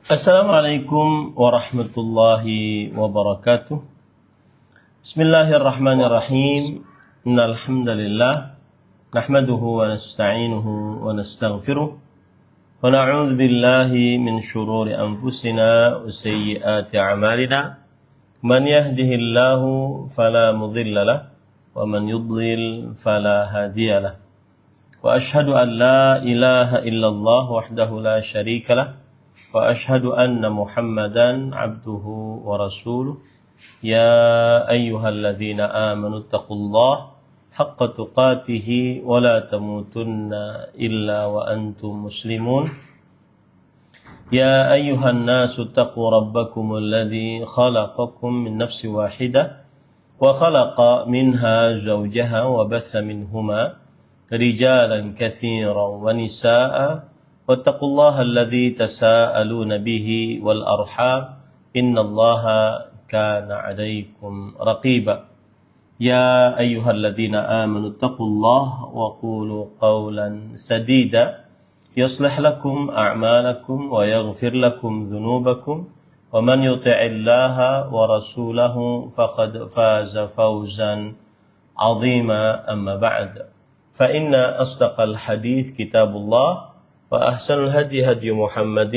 Assalamualaikum warahmatullahi wabarakatuh. Bismillahirrahmanirrahim. Innal hamdalillah nahmaduhu wa nasta'inuhu wa nastaghfiruh wa na'udzu billahi min shururi anfusina wa sayyiati a'malina. Man yahdihillahu fala mudilla lahu wa man yudlil fala hadiya lahu. Wa ashhadu an la ilaha illallah wahdahu la syarika lahu wa ashhadu anna Muhammadan abduhu wa rasuluh. Ya ayyuhalladzina amanu taqullaha haqqa tuqatih wa la tamutunna illa wa antum muslimun. Ya ayyuhan nasu taqu rabbakumul ladzi khalaqakum min nafsin wahidah wa khalaqa minha zawjaha wa batha minhuma rijalan katsiran wa nisaa'a واتقوا الله الذي تساءلون به والأرحام إن الله كان عليكم رقيبا يا أيها الذين آمنوا اتقوا الله وقولوا قولا سديدا يصلح لكم أعمالكم ويغفر لكم ذنوبكم ومن يطع الله ورسوله فقد فاز فوزا عظيما أما بعد فإن أصدق الحديث كتاب الله وأحسن الهدي هدي محمد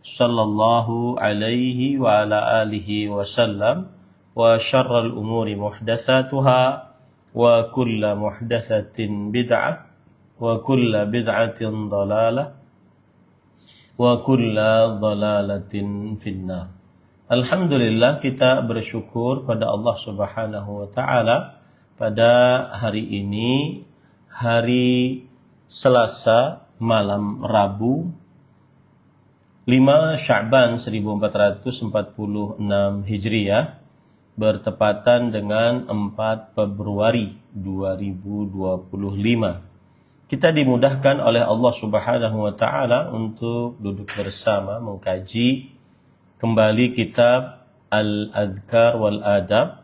صلى الله عليه وعلى آله وسلم وشر الأمور محدثاتها وكل محدثة بدعة وكل بدعة ضلالة وكل ضلالة في النار. Alhamdulillah, kita bersyukur pada Allah Subhanahu wa taala pada hari ini, hari Selasa malam Rabu 5 Sya'ban 1446 Hijriah, bertepatan dengan 4 Februari 2025. Kita dimudahkan oleh Allah Subhanahu wa taala untuk duduk bersama mengkaji kembali kitab Al-Adhkar wal Adab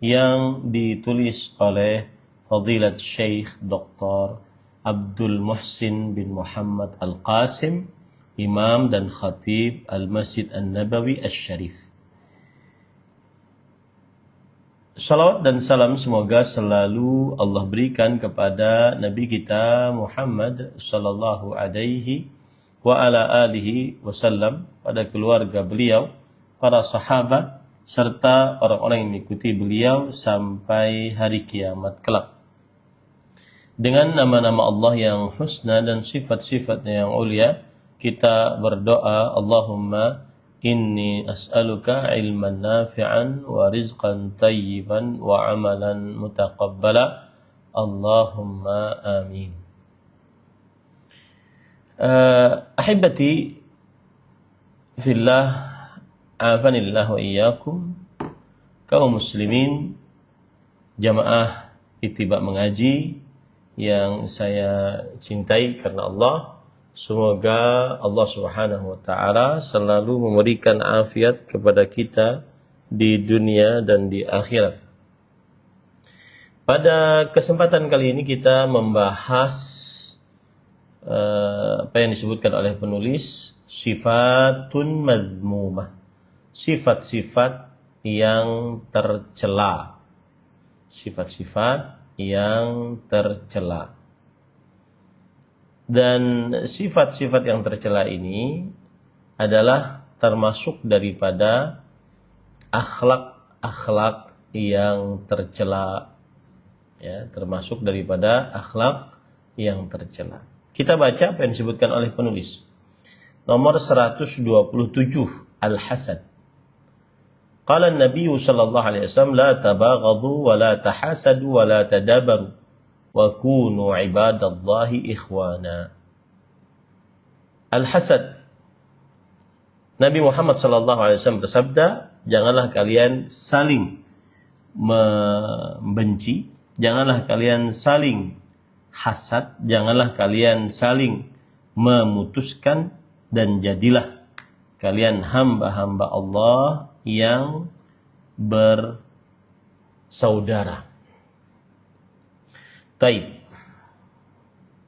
yang ditulis oleh Fadilat Syekh Dr. Abdul Muhsin bin Muhammad Al-Qasim, Imam dan Khatib Al-Masjid An-Nabawi Asy-Syarif. Salawat dan salam semoga selalu Allah berikan kepada Nabi kita Muhammad sallallahu alaihi wa ala alihi wasallam, pada keluarga beliau, para sahabat, serta orang-orang yang mengikuti beliau sampai hari kiamat kelak. Dengan nama-nama Allah yang husna dan sifat-sifatnya yang ulia, kita berdoa, Allahumma inni as'aluka ilman nafi'an wa rizqan tayyiban wa amalan mutaqabbala. Allahumma amin. Ahibati fillah, afanillah wa iyyakum, kaum muslimin, jamaah Ittiba mengaji yang saya cintai karena Allah. Semoga Allah Subhanahu wa taala selalu memberikan afiat kepada kita di dunia dan di akhirat. Pada kesempatan kali ini kita membahas apa yang disebutkan oleh penulis, sifatun madmumah, sifat-sifat yang tercela. Sifat-sifat yang tercela. Dan sifat-sifat yang tercela ini adalah termasuk daripada akhlak-akhlak yang tercela, ya, termasuk daripada akhlak yang tercela. Kita baca apa yang disebutkan oleh penulis. Nomor 127, Al-Hasad. Qala an-nabiy sallallahu alaihi wasallam, la tabaghadu wa la tahasadu wa la tadabaru wa kunu ibadallahi ikhwana. Al-hasad. Nabi Muhammad sallallahu alaihi wasallam bersabda, janganlah kalian saling membenci, janganlah kalian saling hasad, janganlah kalian saling memutuskan, dan jadilah kalian hamba-hamba Allah yang bersaudara. Taib.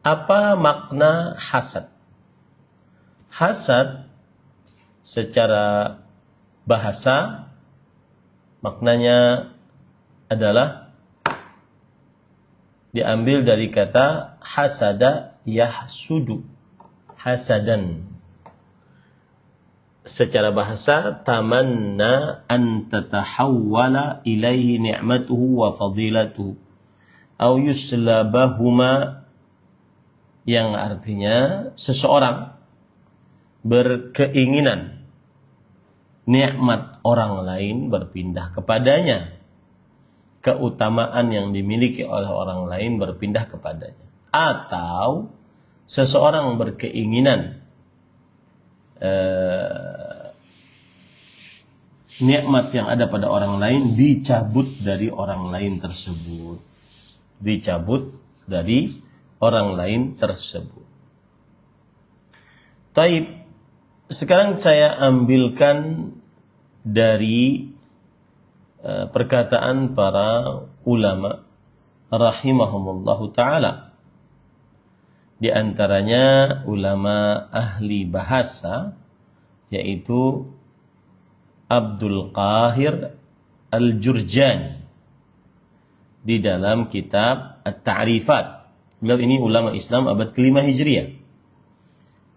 Apa makna hasad? Hasad secara bahasa maknanya adalah diambil dari kata hasada yahsudu, hasadan. Secara bahasa tamanna an tatahawwala ilaihi ni'matuhu wa fadilatuhu au yuslabahuma, yang artinya seseorang berkeinginan nikmat orang lain berpindah kepadanya, keutamaan yang dimiliki oleh orang lain berpindah kepadanya, atau seseorang berkeinginan nikmat yang ada pada orang lain dicabut dari orang lain tersebut, dicabut dari orang lain tersebut. Taib, sekarang saya ambilkan dari perkataan para ulama rahimahumullahu ta'ala. Di antaranya ulama ahli bahasa, yaitu Abdul Qahir Al-Jurjani di dalam kitab At-Ta'rifat. Beliau ini ulama Islam abad ke-5 Hijriah.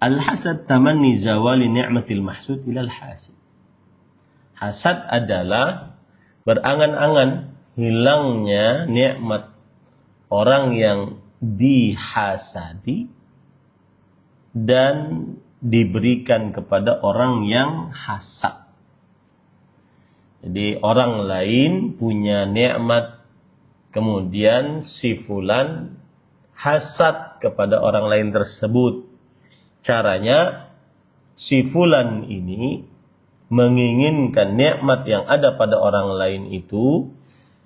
Al-hasad tamanni zawali ni'matil mahsud ilal hasid. Hasad adalah berangan-angan hilangnya nikmat orang yang dihasadi dan diberikan kepada orang yang hasad. Jadi orang lain punya nikmat, kemudian si fulan hasad kepada orang lain tersebut. Caranya si fulan ini menginginkan nikmat yang ada pada orang lain itu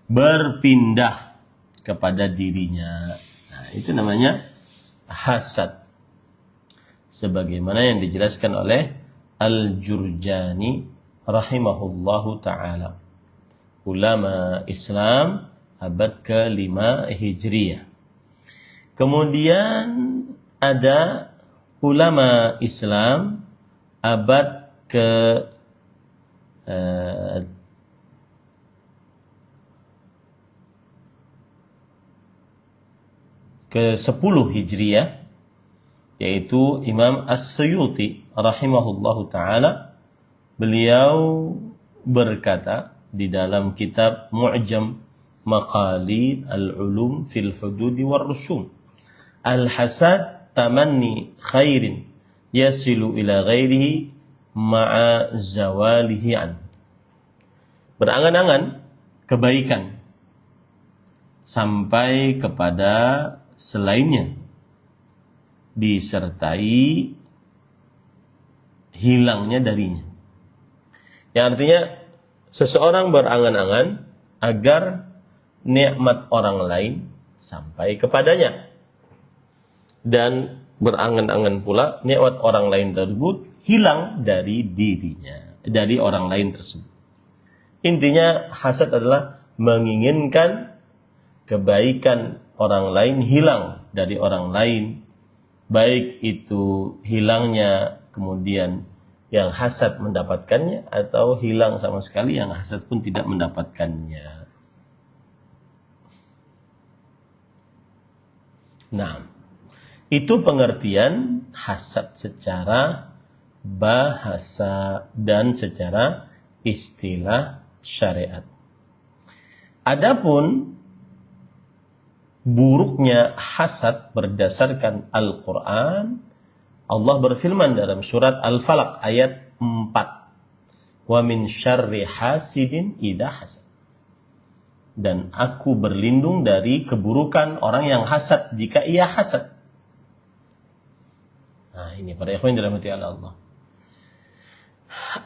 berpindah kepada dirinya. Nah, itu namanya hasad. Sebagaimana yang dijelaskan oleh Al-Jurjani rahimahullahu ta'ala, ulama Islam abad ke-5 Hijriah. Kemudian ada ulama Islam abad ke-10 Hijriah, yaitu Imam As-Suyuti rahimahullahu ta'ala. Beliau berkata di dalam kitab Mu'jam Maqalid Al-Ulum fil Hududi war Rusum, al-hasad tamanni khairin yasilu ila ghairihi ma'a zawalihi an. Berangan-angan kebaikan sampai kepada selainnya, disertai hilangnya darinya. Yang artinya seseorang berangan-angan agar nikmat orang lain sampai kepadanya, dan berangan-angan pula nikmat orang lain tersebut hilang dari dirinya, dari orang lain tersebut. Intinya hasad adalah menginginkan kebaikan orang lain hilang dari orang lain, baik itu hilangnya kemudian yang hasad mendapatkannya, atau hilang sama sekali yang hasad pun tidak mendapatkannya. Nah, itu pengertian hasad secara bahasa dan secara istilah syariat. Adapun buruknya hasad berdasarkan Al-Quran, Allah berfirman dalam surat Al-Falaq ayat 4, wa min syarri hasidin idza hasad, dan aku berlindung dari keburukan orang yang hasad jika ia hasad. Nah, ini para ikhwan dirahmati Allah.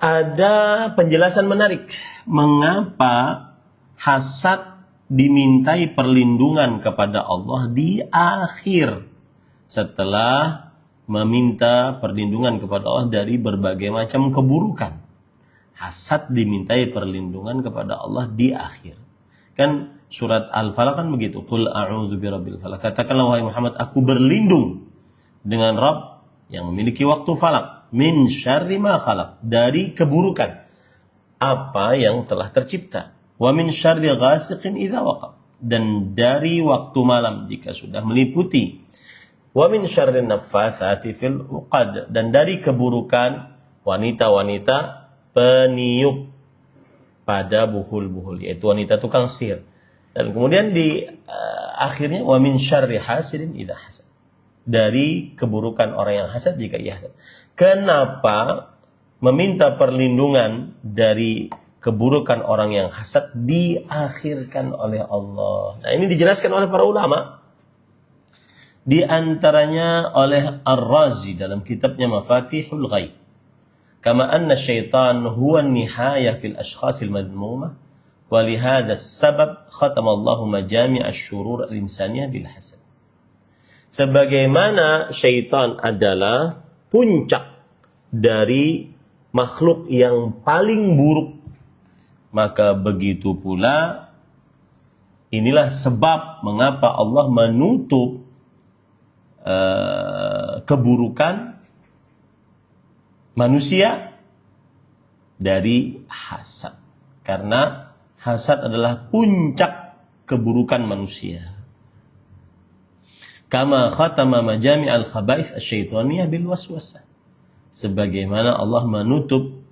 Ada penjelasan menarik mengapa hasad dimintai perlindungan kepada Allah di akhir, setelah meminta perlindungan kepada Allah dari berbagai macam keburukan. Hasad dimintai perlindungan kepada Allah di akhir. Kan surat Al-Falaq kan begitu. Qul a'udzu birabbil falaq. Katakanlah wahai Muhammad, aku berlindung dengan Rabb yang memiliki waktu falak. min syarri ma khalaq, dari keburukan apa yang telah tercipta. Wa min syarri ghasiqin idza waqab, dan dari waktu malam jika sudah meliputi. Wa min syarri naffatsati fil uqad, dan dari keburukan wanita-wanita peniup pada buhul-buhul, yaitu wanita tukang sihir. Dan kemudian di akhirnya wa min syarri hasidin idza hasad, dari keburukan orang yang hasad jika ia hasad. Kenapa meminta perlindungan dari keburukan orang yang hasad diakhirkan oleh Allah? Nah, ini dijelaskan oleh para ulama. Di antaranya oleh Ar-Razi dalam kitabnya Mafatihul Ghaib. Kama anna syaitan huwa an-nihayah fil ashkhasil madmumah, wa li hadha as-sabab khatama Allahu majami' asy-syurur al-insaniyah bil hasad. Sebagaimana syaitan adalah puncak dari makhluk yang paling buruk, maka begitu pula inilah sebab mengapa Allah menutup keburukan manusia dari hasad, karena hasad adalah puncak keburukan manusia. Kama khatama majami' al-khaba'ith asy-syaitaniyah bil waswasah, sebagaimana Allah menutup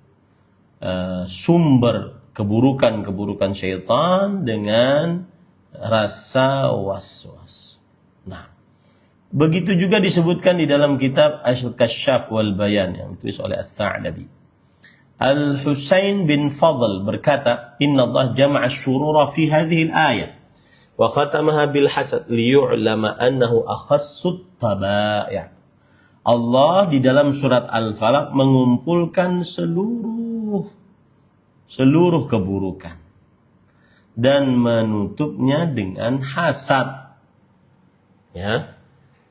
sumber keburukan-keburukan syaitan dengan rasa was-was. Nah, begitu juga disebutkan di dalam kitab Al-Kasyaf wal Bayan yang ditulis oleh Ats-Tsa'labi. Al-Husain bin Fadl berkata, "Inna Allah jama'a asy-syurura fi hadhihi al-ayah wa khatamaha bil hasad liyu'lama annahu akhassut tabai'." Allah di dalam surat Al-Falaq mengumpulkan seluruh keburukan dan menutupnya dengan hasad. Ya.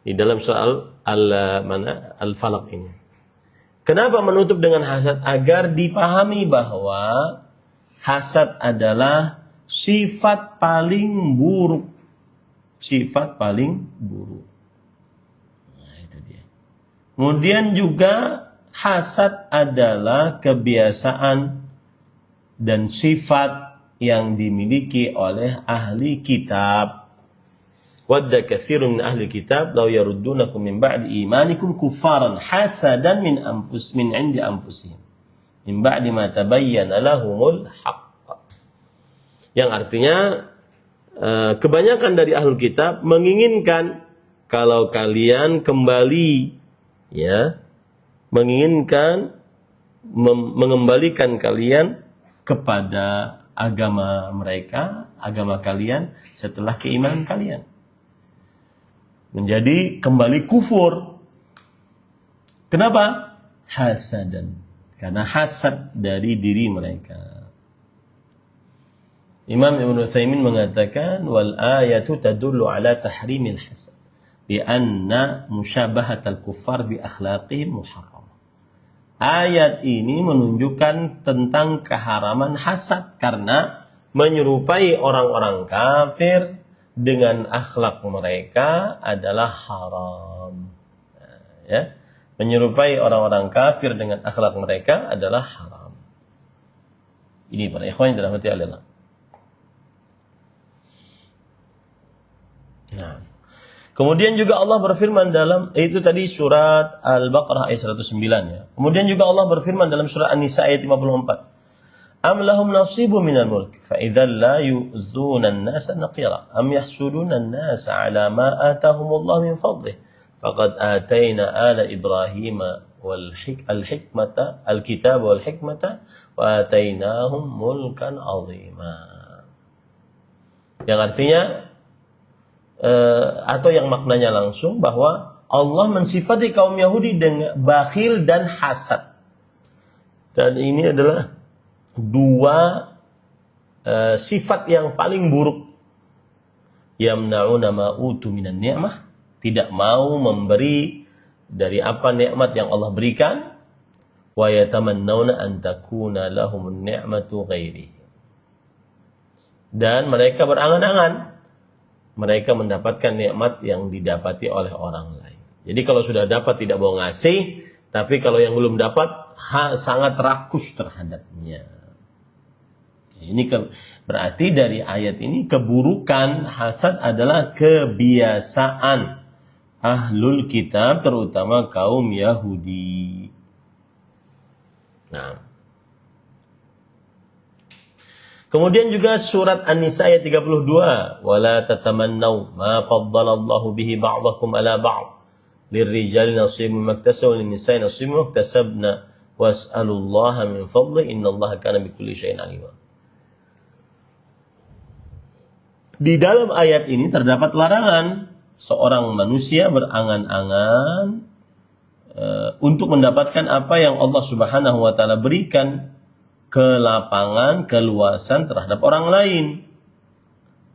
Di dalam soal Al-Falaq ini. Kenapa menutup dengan hasad? Agar dipahami bahwa hasad adalah sifat paling buruk. Sifat paling buruk. Nah, itu dia. Kemudian juga hasad adalah kebiasaan dan sifat yang dimiliki oleh ahli kitab. Wadda katsirun min ahli kitab law yaruddunakum min ba'di imanikum kuffaran hasadan min indi anfusihim min ba'di ma tabayyana lahumul haqq. Yang artinya kebanyakan dari ahli kitab menginginkan kalau kalian kembali, ya, menginginkan mengembalikan kalian kepada agama mereka, agama kalian setelah keimanan kalian. Menjadi kembali kufur. Kenapa? Hasadan. Karena hasad dari diri mereka. Imam Ibn Utsaimin mengatakan wal ayatu tadullu ala tahrimil hasad bi anna musyabahatal kuffar bi akhlaqihim muharram. Ayat ini menunjukkan tentang keharaman hasad karena menyerupai orang-orang kafir dengan akhlak mereka adalah haram. Ya, menyerupai orang-orang kafir dengan akhlak mereka adalah haram. Ini para ikhwan yang dirahmati Allah. Nah, kemudian juga Allah berfirman dalam itu tadi surat Al-Baqarah ayat 109 ya. Kemudian juga Allah berfirman dalam surat An-Nisa ayat 54. Am lahum nasibu minal mulk fa idzal la yu'dzuna an-nasa naqira am yahsuduna an-nasa ala ma atahumullah min fadlih faqad atayna ala ibrahima al-hikmata al-kitab wal hikmata wa atainahum mulkan 'azima. Yang artinya atau yang maknanya langsung bahwa Allah mensifati kaum Yahudi dengan bakhil dan hasad. Dan ini adalah dua sifat yang paling buruk. Yamna'una ma utu minan ni'mah, tidak mau memberi dari apa nikmat yang Allah berikan. Wa yatamannawna an takuna lahumun ni'matu ghairi. Dan mereka berangan-angan mereka mendapatkan nikmat yang didapati oleh orang lain. Jadi kalau sudah dapat tidak mau ngasih, Tapi kalau yang belum dapat sangat rakus terhadapnya. Ini berarti dari ayat ini keburukan hasad adalah kebiasaan ahlul kitab, terutama kaum Yahudi. Nah, kemudian juga surat An-Nisa ayat 32, wala tatamannau ma faddalallahu bihi ba'dakum ala ba'd lirrijali nasibun maktasabu lin-nisa'i nasibun maktasabna was'alullaha min fadli innallaha kana bikulli syai'in alima. Di dalam ayat ini terdapat larangan seorang manusia berangan-angan untuk mendapatkan apa yang Allah Subhanahu wa taala berikan, kelapangan, keluasan terhadap orang lain.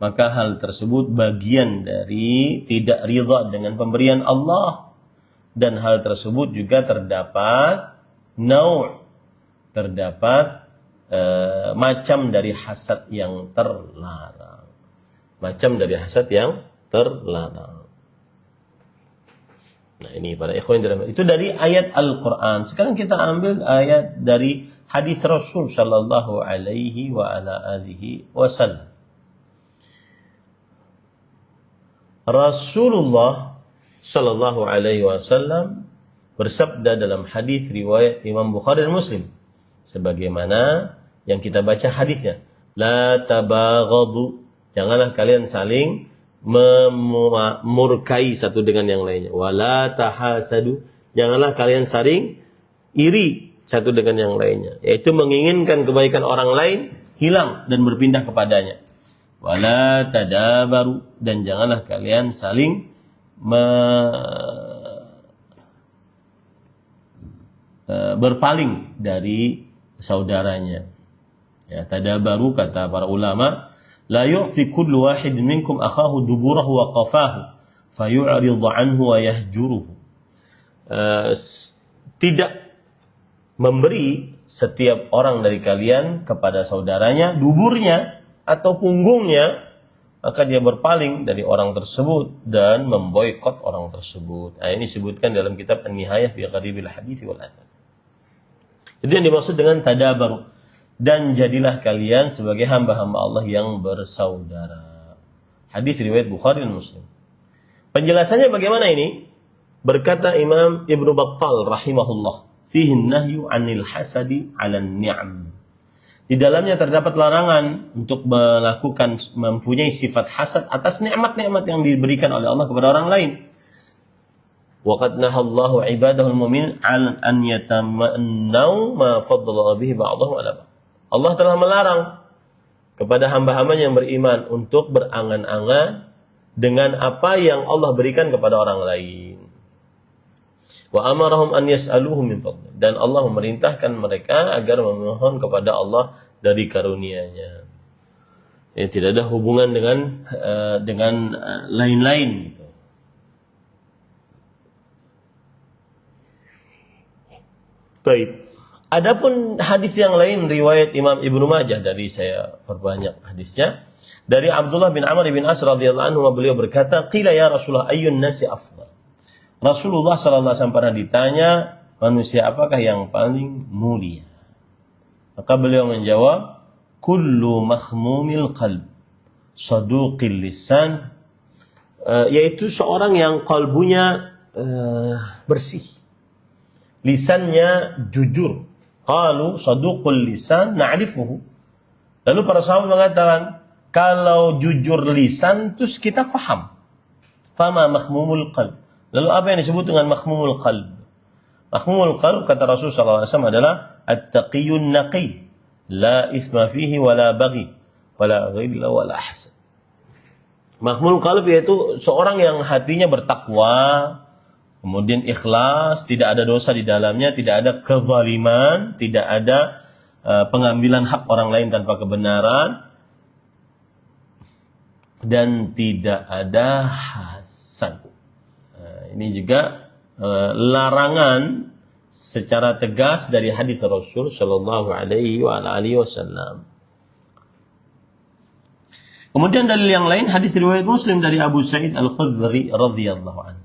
Maka hal tersebut bagian dari tidak ridha dengan pemberian Allah, dan hal tersebut juga terdapat macam dari hasad yang terlarang. Macam dari hasad yang terlarang. Nah, ini para ikhwan itu dari ayat Al-Quran. Sekarang kita ambil ayat dari hadis Rasul sallallahu alaihi wa ala alihi wasallam. Rasulullah sallallahu alaihi wasallam bersabda dalam hadis riwayat Imam Bukhari dan Muslim, sebagaimana yang kita baca hadisnya, la tabaghadhu, janganlah kalian saling memurkai satu dengan yang lainnya. Wala tahasadu, janganlah kalian saling iri satu dengan yang lainnya, yaitu menginginkan kebaikan orang lain hilang dan berpindah kepadanya. Wala tadabaru, dan janganlah kalian saling berpaling dari saudaranya. Ya, tadabaru kata para ulama, la yu'ti kullu wahid minkum akhahu duburahu wa qafahu fayu'ridu anhu wa yahjuruhu. Tidak memberi setiap orang dari kalian kepada saudaranya duburnya atau punggungnya, maka dia berpaling dari orang tersebut dan memboikot orang tersebut. Nah, ini disebutkan dalam kitab An-Nihayah fi Gharibil Hadits wal Athar. Jadi yang dimaksud dengan tadabaru, dan jadilah kalian sebagai hamba-hamba Allah yang bersaudara. Hadis riwayat Bukhari dan Muslim. Penjelasannya bagaimana ini? Berkata Imam Ibnu Battal rahimahullah, fihi nahyu 'anil hasadi 'alan ni'am. Di dalamnya terdapat larangan untuk mempunyai sifat hasad atas nikmat-nikmat yang diberikan oleh Allah kepada orang lain. Wa qad nahallahu 'ibadahul mu'minin 'an yatamannau ma faddala bihi ba'dahum 'ala ba'd. Allah telah melarang kepada hamba-hambanya yang beriman untuk berangan-angan dengan apa yang Allah berikan kepada orang lain. Wa amarahum an yas'aluhu min fadli, dan Allah memerintahkan mereka agar memohon kepada Allah dari karunia-Nya. Ya, tidak ada hubungan dengan lain-lain gitu. Baik. Adapun hadis yang lain riwayat Imam Ibnu Majah, dari saya perbanyak hadisnya, dari Abdullah bin Amr bin As radhiyallahu anhu, beliau berkata, qila ya Rasulullah ayyun nasi afdal. Rasulullah sallallahu alaihi wasallam pernah ditanya, manusia apakah yang paling mulia? Maka beliau menjawab, kullu makhmumil qalb saduqil lisan, yaitu seorang yang kalbunya bersih, lisannya jujur. Qalu saduqul lisan na'rifuhu. Lalu para sahabat mengatakan, kalau jujur lisan terus kita faham. Fama makhmumul qalb. Lalu apa yang disebut dengan makhmumul qalb? Makhmumul qalb kata Rasulullah SAW adalah at-taqiyun naqi, la ithma fihi wala baghi wala ghilla wala hasad. Makhmumul qalb yaitu seorang yang hatinya bertakwa, kemudian ikhlas, tidak ada dosa di dalamnya, tidak ada kezaliman, tidak ada pengambilan hak orang lain tanpa kebenaran, dan tidak ada hasad. Ini juga larangan secara tegas dari hadis Rasul sallallahu alaihi wasallam. Kemudian dalil yang lain, hadis riwayat Muslim dari Abu Sa'id Al-Khudri radhiyallahu anhu.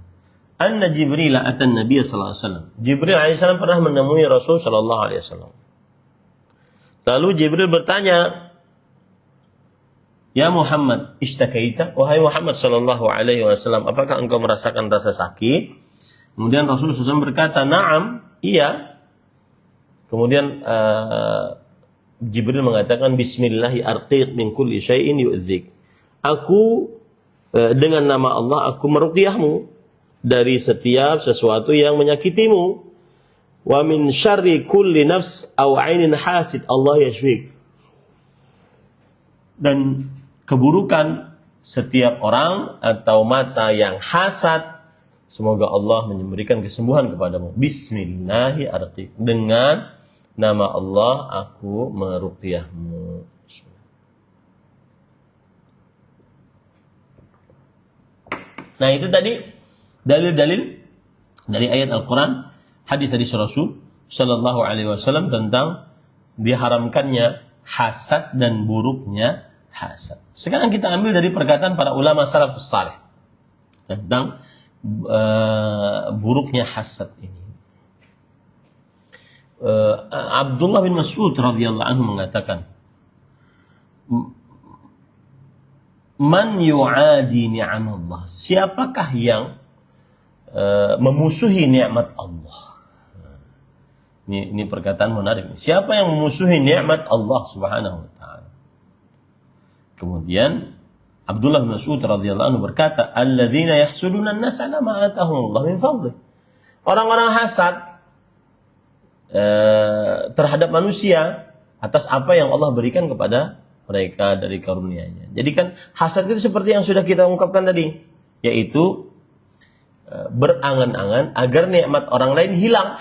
anna Jibril atan Nabiy sallallahu alaihi wasallam. Jibril alaihi salam pernah menemui Rasul sallallahu alaihi wasallam. Lalu Jibril bertanya, "Ya Muhammad, ishtakaita?" Wahai Muhammad sallallahu alaihi wasallam, apakah engkau merasakan rasa sakit? Kemudian Rasul SAW berkata, "Na'am, iya." Kemudian Jibril mengatakan, "Bismillahi arqiq min kulli syai'in yu'dzik." Aku dengan nama Allah aku meruqyahmu dari setiap sesuatu yang menyakitimu. Wa min syarri kulli nafs aw 'ainin hasid Allah yashfik. Dan keburukan setiap orang atau mata yang hasad, semoga Allah memberikan kesembuhan kepadamu. Bismillahi arqiq. Dengan nama Allah aku meruqyahmu. Nah, itu tadi dalil-dalil dari ayat Al-Quran, hadis-hadis Rasul Sallallahu Alaihi Wasallam tentang diharamkannya hasad dan buruknya hasad. Sekarang kita ambil dari perkataan para ulama salafus saleh tentang buruknya hasad ini. Abdullah bin Mas'ud radhiyallahu anhu mengatakan, "Man yu'adi ni'amallah." Siapakah yang memusuhi nikmat Allah? Ini perkataan menarik. Siapa yang memusuhi nikmat Allah Subhanahu wa taala? Kemudian Abdullah bin Mas'ud radhiyallahu anhu berkata, "Alladzina yahsuduna an-nasa ala ma atahumullah min fadlih." Orang-orang hasad terhadap manusia atas apa yang Allah berikan kepada mereka dari karunia-Nya. Jadi kan hasad itu seperti yang sudah kita ungkapkan tadi, yaitu berangan-angan agar nikmat orang lain hilang.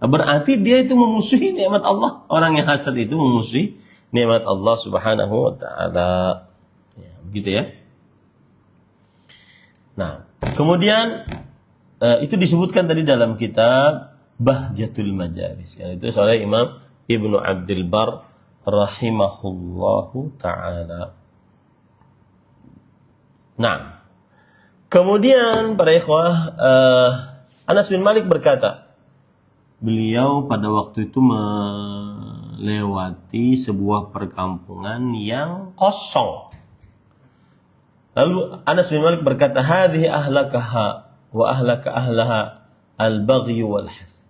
Berarti dia itu memusuhi nikmat Allah. Orang yang hasad itu memusuhi nikmat Allah Subhanahu wa taala. Ya, begitu ya. Nah, kemudian itu disebutkan tadi dalam kitab Bahjatul Majalis. Itu oleh Imam Ibnu Abdul Bar rahimahullahu taala. Nah, kemudian para ikhwah, Anas bin Malik berkata, beliau pada waktu itu melewati sebuah perkampungan yang kosong. Lalu Anas bin Malik berkata, "Hadhihi ahlakaha wa ahlaka ahlaha al-baghy wal hasad."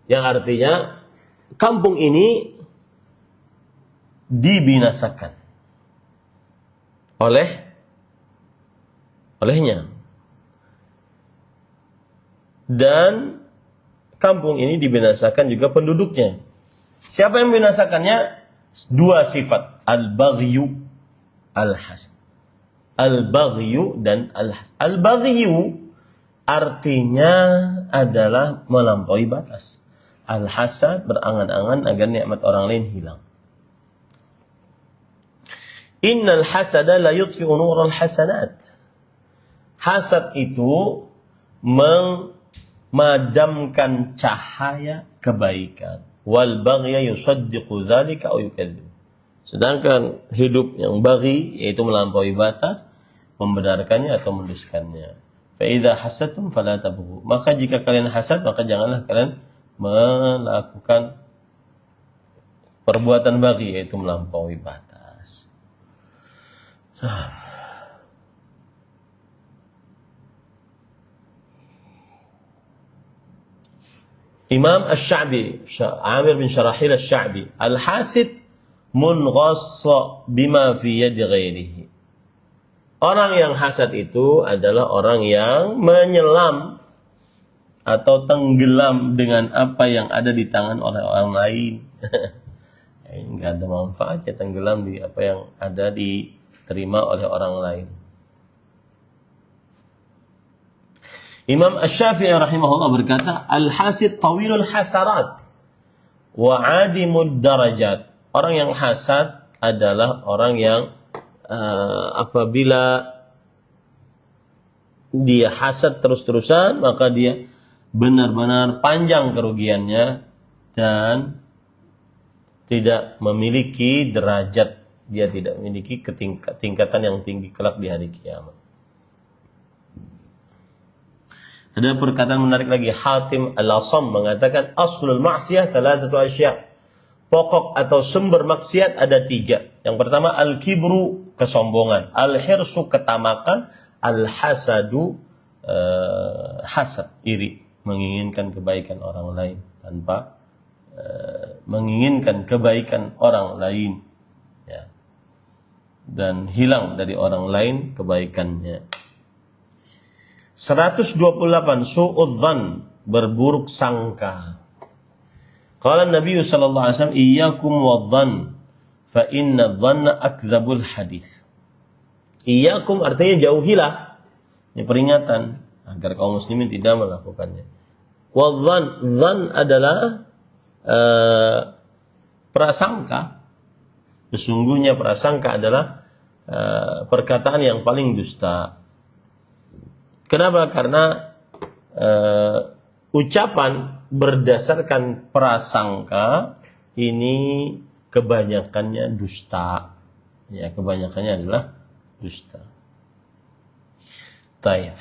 Yang artinya kampung ini dibinasakan olehnya. Dan kampung ini dibinasakan juga penduduknya. Siapa yang membinasakannya? Dua sifat, al-baghyu, al-hasad. Al-baghyu dan al-hasad. Al-baghyu artinya adalah melampaui batas. Al-hasad berangan-angan agar nikmat orang lain hilang. Innal hasada la yutfi'u nural hasanat. Hasad itu memadamkan cahaya kebaikan. Wal baghya yusaddiqu dzalika aw yukadzdzib. Sedangkan hidup yang baghi, yaitu melampaui batas, membenarkannya atau mendustakannya. Fa idza hasadtum fala tabghu. Maka jika kalian hasad, maka janganlah kalian melakukan perbuatan baghi, yaitu melampaui batas. Imam Asy-Sya'bi, Amir bin Syarahil Asy-Sya'bi, al-hasid munghassa bima fi yadi ghairihi. Orang yang hasad itu adalah orang yang menyelam atau tenggelam dengan apa yang ada di tangan oleh orang lain. Enggak ada manfaatnya tenggelam di apa yang ada diterima oleh orang lain. Imam Asy-Syafi'i rahimahullah berkata, al-hasid tawilul hasarat wa adimud darajat. Orang yang hasad adalah orang yang apabila dia hasad terus-terusan, maka dia benar-benar panjang kerugiannya dan tidak memiliki derajat, dia tidak memiliki tingkatan yang tinggi kelak di hari kiamat. Ada perkataan menarik lagi, Hatim Al-Asam mengatakan aslul ma'siyah thalathatu asya'. Pokok atau sumber maksiat ada 3. Yang pertama al-kibru, kesombongan, al-hirsu, ketamakan, al-hasadu, hasad, iri, menginginkan kebaikan orang lain tanpa menginginkan kebaikan orang lain, ya, dan hilang dari orang lain kebaikannya. 128 su'udzan, berburuk sangka. Qala Nabi sallallahu alaihi wasallam iyyakum wadh-dhann fa inna dhanna akdzabul hadits. Iyyakum artinya jauhilah. Ini peringatan agar kaum muslimin tidak melakukannya. Wadh-dhann, dhann adalah prasangka. Sesungguhnya prasangka adalah perkataan yang paling dusta. Kenapa? Karena ucapan berdasarkan prasangka ini kebanyakannya dusta. Ya, kebanyakannya adalah dusta. Taib.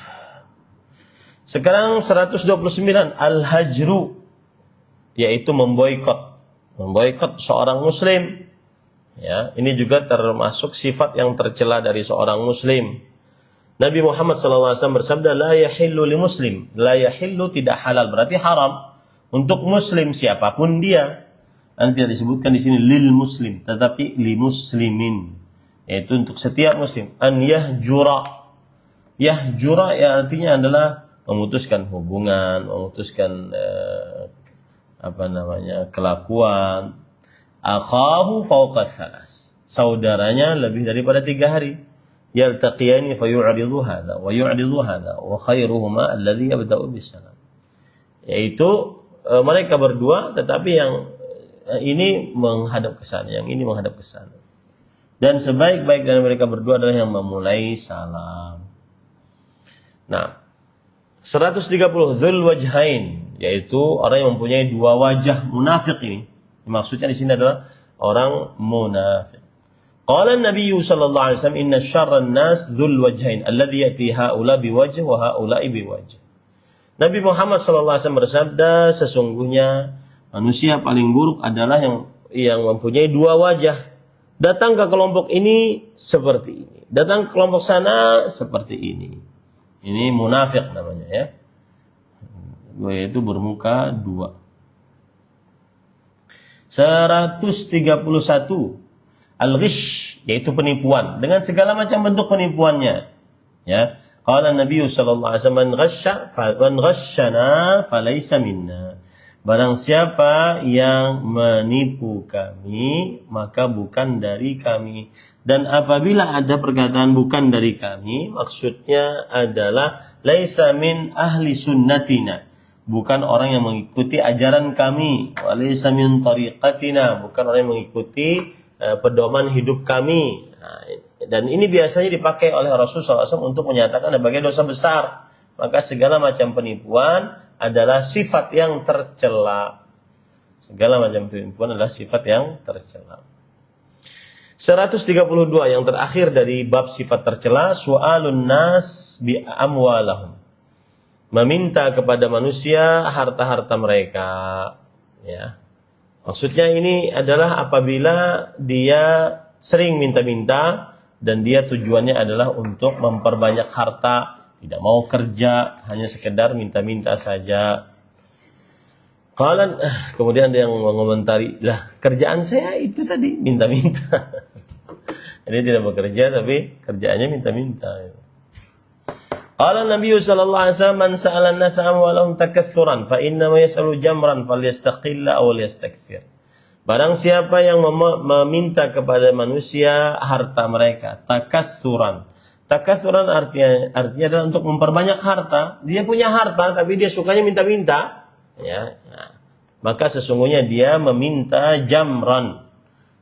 Sekarang 129 al-hajru, yaitu memboikot seorang muslim. Ya, ini juga termasuk sifat yang tercela dari seorang muslim. Nabi Muhammad SAW bersabda, la yahillu li muslim, la yahillu tidak halal, berarti haram untuk muslim siapapun dia. Nanti tidak disebutkan di sini lil muslim, tetapi li muslimin, yaitu untuk setiap muslim. An yahjura, yahjura ya artinya adalah memutuskan hubungan, memutuskan kelakuan. Akhahu fawqa tsalas, saudaranya lebih daripada 3 hari. Yaltaqiyani fayu'ridu hadha wa yu'ridu hadha wa khairuhuma alladhi yabda'u bisalam. Yaitu mereka berdua, tetapi yang ini menghadap ke sana, yang ini menghadap ke sana. Dan sebaik-baik dari mereka berdua adalah yang memulai salam. Nah, 130 dzul wajhain, yaitu orang yang mempunyai 2 wajah, munafik ini. Maksudnya di sini adalah orang munafik. Qala Nabi sallallahu alaihi wasallam inna syarran nas dzul wajhain alladhi yati haula biwajh wa haula'i biwajh. Nabi Muhammad sallallahu alaihi wasallam bersabda, sesungguhnya manusia paling buruk adalah yang mempunyai 2 wajah. Datang ke kelompok ini seperti ini, datang ke kelompok sana seperti ini. Ini munafik namanya, ya. Yaitu bermuka 2. 131 al-ghish, yaitu penipuan dengan segala macam bentuk penipuannya, ya. Qala Nabi sallallahu alaihi wasallam man ghashana falaysa minna. Barang siapa yang menipu kami maka bukan dari kami. Dan apabila ada perkataan bukan dari kami, maksudnya adalah laisa min ahli sunnatina, bukan orang yang mengikuti ajaran kami, wa laisa min tariqatina, bukan orang yang mengikuti pedoman hidup kami. Nah, dan ini biasanya dipakai oleh Rasulullah SAW untuk menyatakan sebagai dosa besar. Maka segala macam penipuan adalah sifat yang tercela. Segala macam penipuan adalah sifat yang tercela. 132 yang terakhir dari bab sifat tercela, su'alun nas bi amwalahum, meminta kepada manusia harta-harta mereka, ya. Maksudnya ini adalah apabila dia sering minta-minta dan dia tujuannya adalah untuk memperbanyak harta, tidak mau kerja, hanya sekedar minta-minta saja. Kemudian ada yang mengomentari, lah kerjaan saya itu tadi minta-minta. Jadi tidak bekerja tapi kerjaannya minta-minta. Qala Nabi sallallahu alaihi wasallam man sa'ala an-nasa amwalahum takaththuran fa innama yas'alu jamran falyastaqilla aw liyastakthir. Barang siapa yang meminta kepada manusia harta mereka takaththuran. Takaththuran artinya adalah untuk memperbanyak harta. Dia punya harta tapi dia sukanya minta-minta, ya. Nah, maka sesungguhnya dia meminta jamran,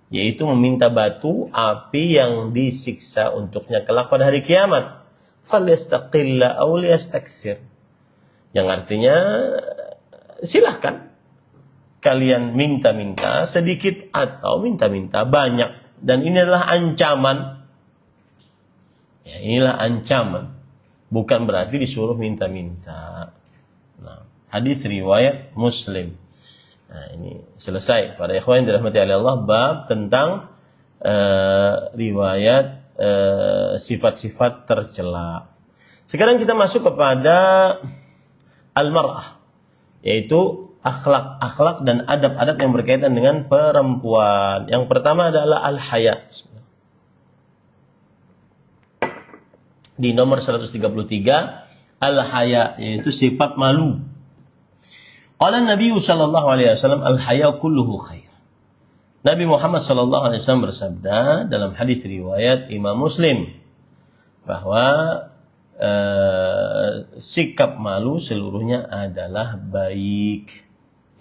yaitu meminta batu api yang disiksa untuknya kelak pada hari kiamat. Falyastaqilla aw liyastakthir, yang artinya silahkan kalian minta-minta sedikit atau minta-minta banyak. Dan ini adalah ancaman, ya, inilah ancaman, bukan berarti disuruh minta-minta. Nah, hadis riwayat Muslim. Nah, ini selesai. Para ikhwan yang dirahmati oleh Allah, bab tentang riwayat sifat-sifat tercela. Sekarang kita masuk kepada al-mar'ah, yaitu akhlak dan adab-adab yang berkaitan dengan perempuan. Yang pertama adalah al-haya. Di nomor 133, al-haya, yaitu sifat malu. Qala Nabi sallallahu alaihi wasallam, al-haya kulluhu khair. Nabi Muhammad sallallahu alaihi wasallam bersabda dalam hadis riwayat Imam Muslim bahwa sikap malu seluruhnya adalah baik.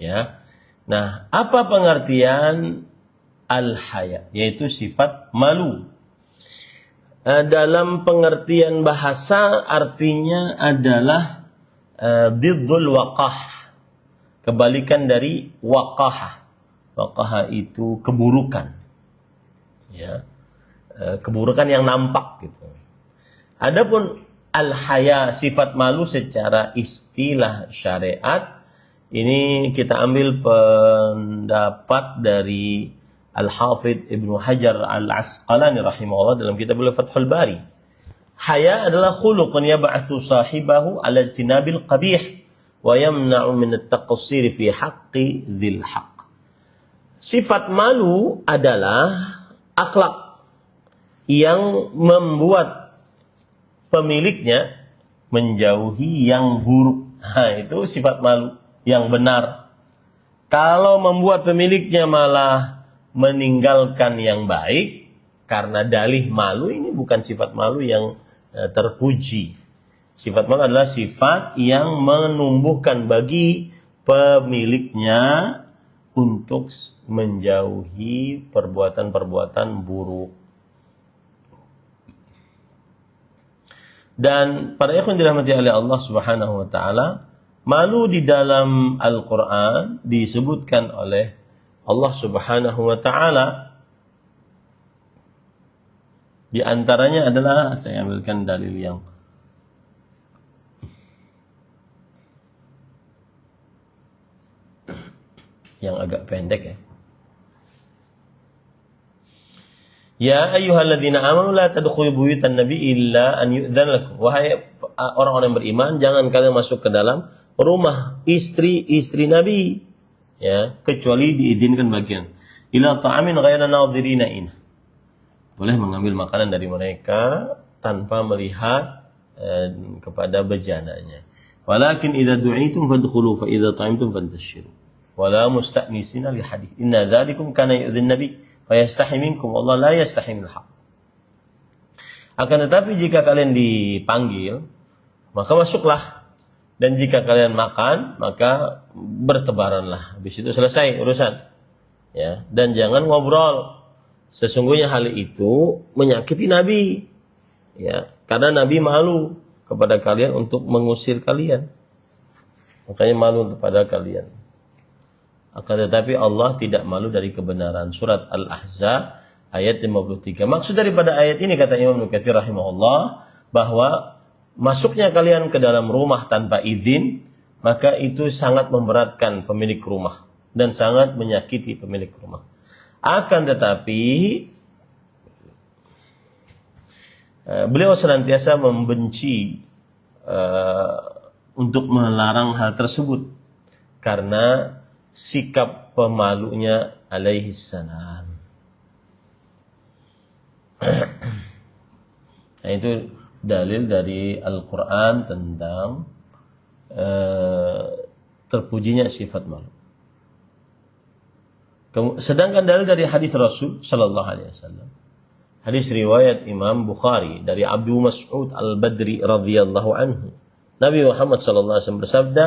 Ya. Nah, apa pengertian al-haya? Yaitu sifat malu. Dalam pengertian bahasa artinya adalah diddul waqah. Kebalikan dari waqaha. Waqaha itu keburukan. Ya. Keburukan yang nampak gitu. Adapun al-haya, sifat malu secara istilah syariat, ini kita ambil pendapat dari Al-Hafidh Ibnu Hajar Al-Asqalani rahimahullah dalam kitab Fathul Bari. Haya adalah khuluqun yab'atsu sahibahu ala ijtinabil qabih wa yamna'u min at-taqsir fi haqqi dzil haqq. Sifat malu adalah akhlak yang membuat pemiliknya menjauhi yang buruk. Nah, itu sifat malu yang benar. Kalau membuat pemiliknya malah meninggalkan yang baik karena dalih malu, ini bukan sifat malu yang terpuji. Sifat malu adalah sifat yang menumbuhkan bagi pemiliknya untuk menjauhi perbuatan-perbuatan buruk. Dan para ikhwan dirahmati oleh Allah Subhanahu wa taala, malu di dalam Al-Qur'an disebutkan oleh Allah Subhanahu wa taala, di antaranya adalah, saya ambilkan dalil yang agak pendek ya. Ya ayyuhalladzina amanu la tadkhulu buyutan nabi illa an yu'dzan lakum. Wahai orang-orang yang beriman, jangan kalian masuk ke dalam rumah istri-istri Nabi, ya, kecuali diizinkan bagian. Ila ta'amin ghayra nadhirina in. Boleh mengambil makanan dari mereka tanpa melihat kepada bejananya. Walakin idza du'itum fadkhulu fa idza ta'imtum fantashiru. Wala musta'nisina li hadits. Inna dzalikum kana yu'dzin nabi fa yastahi minkum wallahu la yastahi minal haqq. Akan tetapi jika kalian dipanggil, maka masuklah. Dan jika kalian makan, maka bertebaranlah. Habis itu selesai urusan. Ya, dan jangan ngobrol. Sesungguhnya hal itu menyakiti Nabi. Ya, karena Nabi malu kepada kalian untuk mengusir kalian. Makanya malu kepada kalian. Akan tetapi Allah tidak malu dari kebenaran. Surat Al-Ahzab ayat 53. Maksud daripada ayat ini, kata Imam Ibnu Katsir rahimahullah, bahwa masuknya kalian ke dalam rumah tanpa izin, maka itu sangat memberatkan pemilik rumah dan sangat menyakiti pemilik rumah. Akan tetapi beliau senantiasa membenci untuk melarang hal tersebut karena sikap pemalunya alaihi salam. Nah, itu dalil dari Al-Quran tentang terpujinya sifat malu. Sedangkan dalil dari hadis Rasul sallallahu alaihi wasallam, hadis riwayat Imam Bukhari dari Abu Mas'ud Al-Badri radhiyallahu anhu, Nabi Muhammad sallallahu alaihi wasallam bersabda,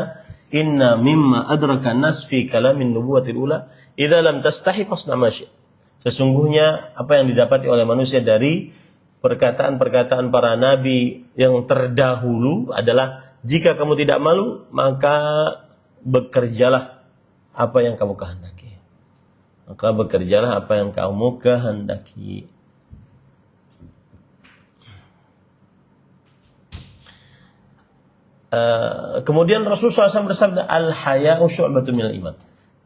"Inna mimma adraka an-nas fi kalamin nubuwatil ula, idza lam tastahi fasna ma syi'." Sesungguhnya apa yang didapati oleh manusia dari perkataan-perkataan para nabi yang terdahulu adalah, jika kamu tidak malu, maka bekerjalah apa yang kamu kehendaki. Maka bekerjalah apa yang kamu kehendaki. kemudian Rasulullah SAW bersabda, al-haya'u syu'batun minal iman.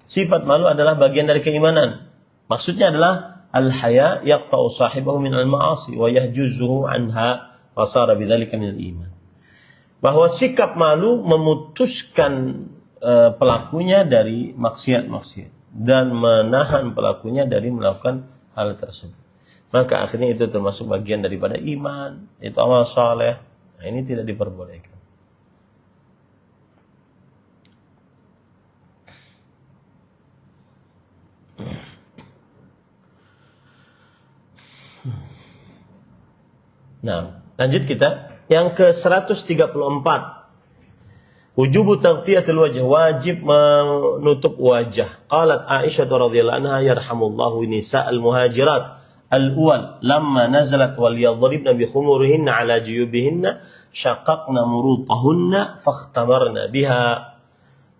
Sifat malu adalah bagian dari keimanan. Maksudnya adalah al-haya' yaqta'u sahibahu minal ma'asi wa yahjuzuhu anha wa sara bidzalika minal iman. Bahwa sikap malu memutuskan pelakunya dari maksiat-maksiat dan menahan pelakunya dari melakukan hal tersebut. Maka akhirnya itu termasuk bagian daripada iman, itu amal saleh. Nah, ini tidak diperbolehkan. Nah, lanjut kita yang ke-134. Wujubu taghtiyatil wajh, wajib menutup wajah. Qalat Aisyah radhiyallahu anha, yarhamullahu nisa'al muhajirat al-awwal lamma nazalat wal yadribna bi khumurihinna ala juyubihinna syaqaqna murutahunna fakhtamarna biha.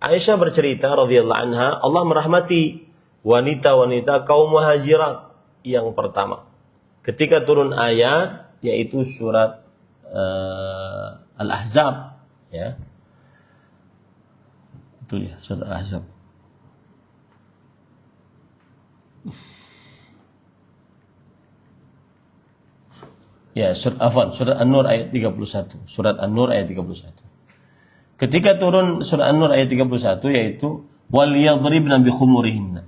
Aisyah bercerita radhiyallahu anha, Allah merahmati wanita-wanita kaum muhajirat yang pertama. Ketika turun ayat yaitu surat Al-Ahzab, ya. Itu ya, surat Al-Ahzab. Ya, surat An-Nur ayat 31. Surat An-Nur ayat 31. Ketika turun surat An-Nur ayat 31 yaitu wal yadribna bi khumurihinna.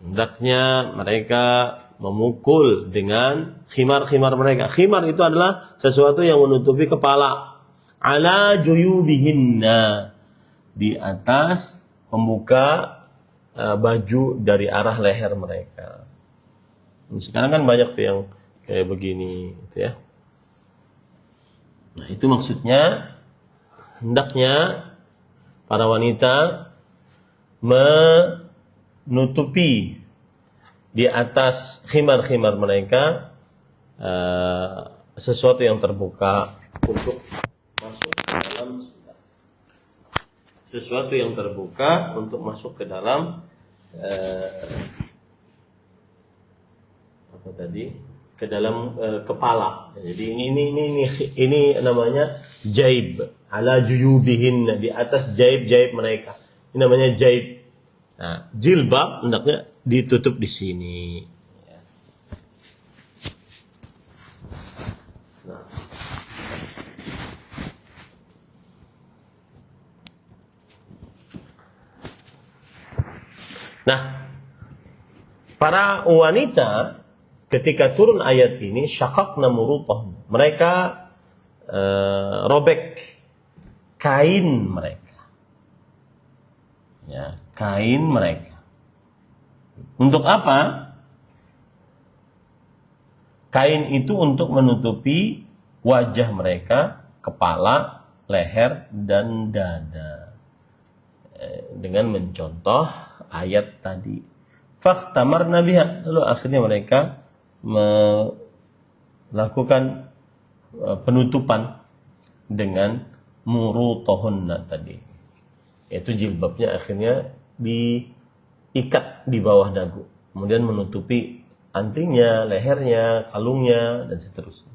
Hendaknya mereka memukul dengan khimar-khimar mereka. Khimar itu adalah sesuatu yang menutupi kepala. Ala juyubihinna, di atas pembuka baju dari arah leher mereka. Sekarang kan banyak tuh yang kayak begini, gitu ya. Nah, itu maksudnya hendaknya para wanita menutupi di atas khimar-khimar mereka sesuatu yang terbuka untuk masuk ke dalam sesuatu yang terbuka untuk masuk ke dalam apa tadi, ke dalam kepala. Jadi ini namanya jaib, ala juyubihin, di atas jaib mereka. Ini namanya jaib. Nah, jilbab hendaknya ditutup di sini. Nah, para wanita ketika turun ayat ini syaqaqna murutahum, mereka robek kain mereka. Ya, kain mereka. Untuk apa? Kain itu untuk menutupi wajah mereka, kepala, leher, dan dada. Dengan mencontoh ayat tadi. Fakhtamarna biha, lalu akhirnya mereka melakukan penutupan dengan murutahunna tadi. Yaitu jilbabnya akhirnya diikat di bawah dagu, kemudian menutupi antingnya, lehernya, kalungnya, dan seterusnya.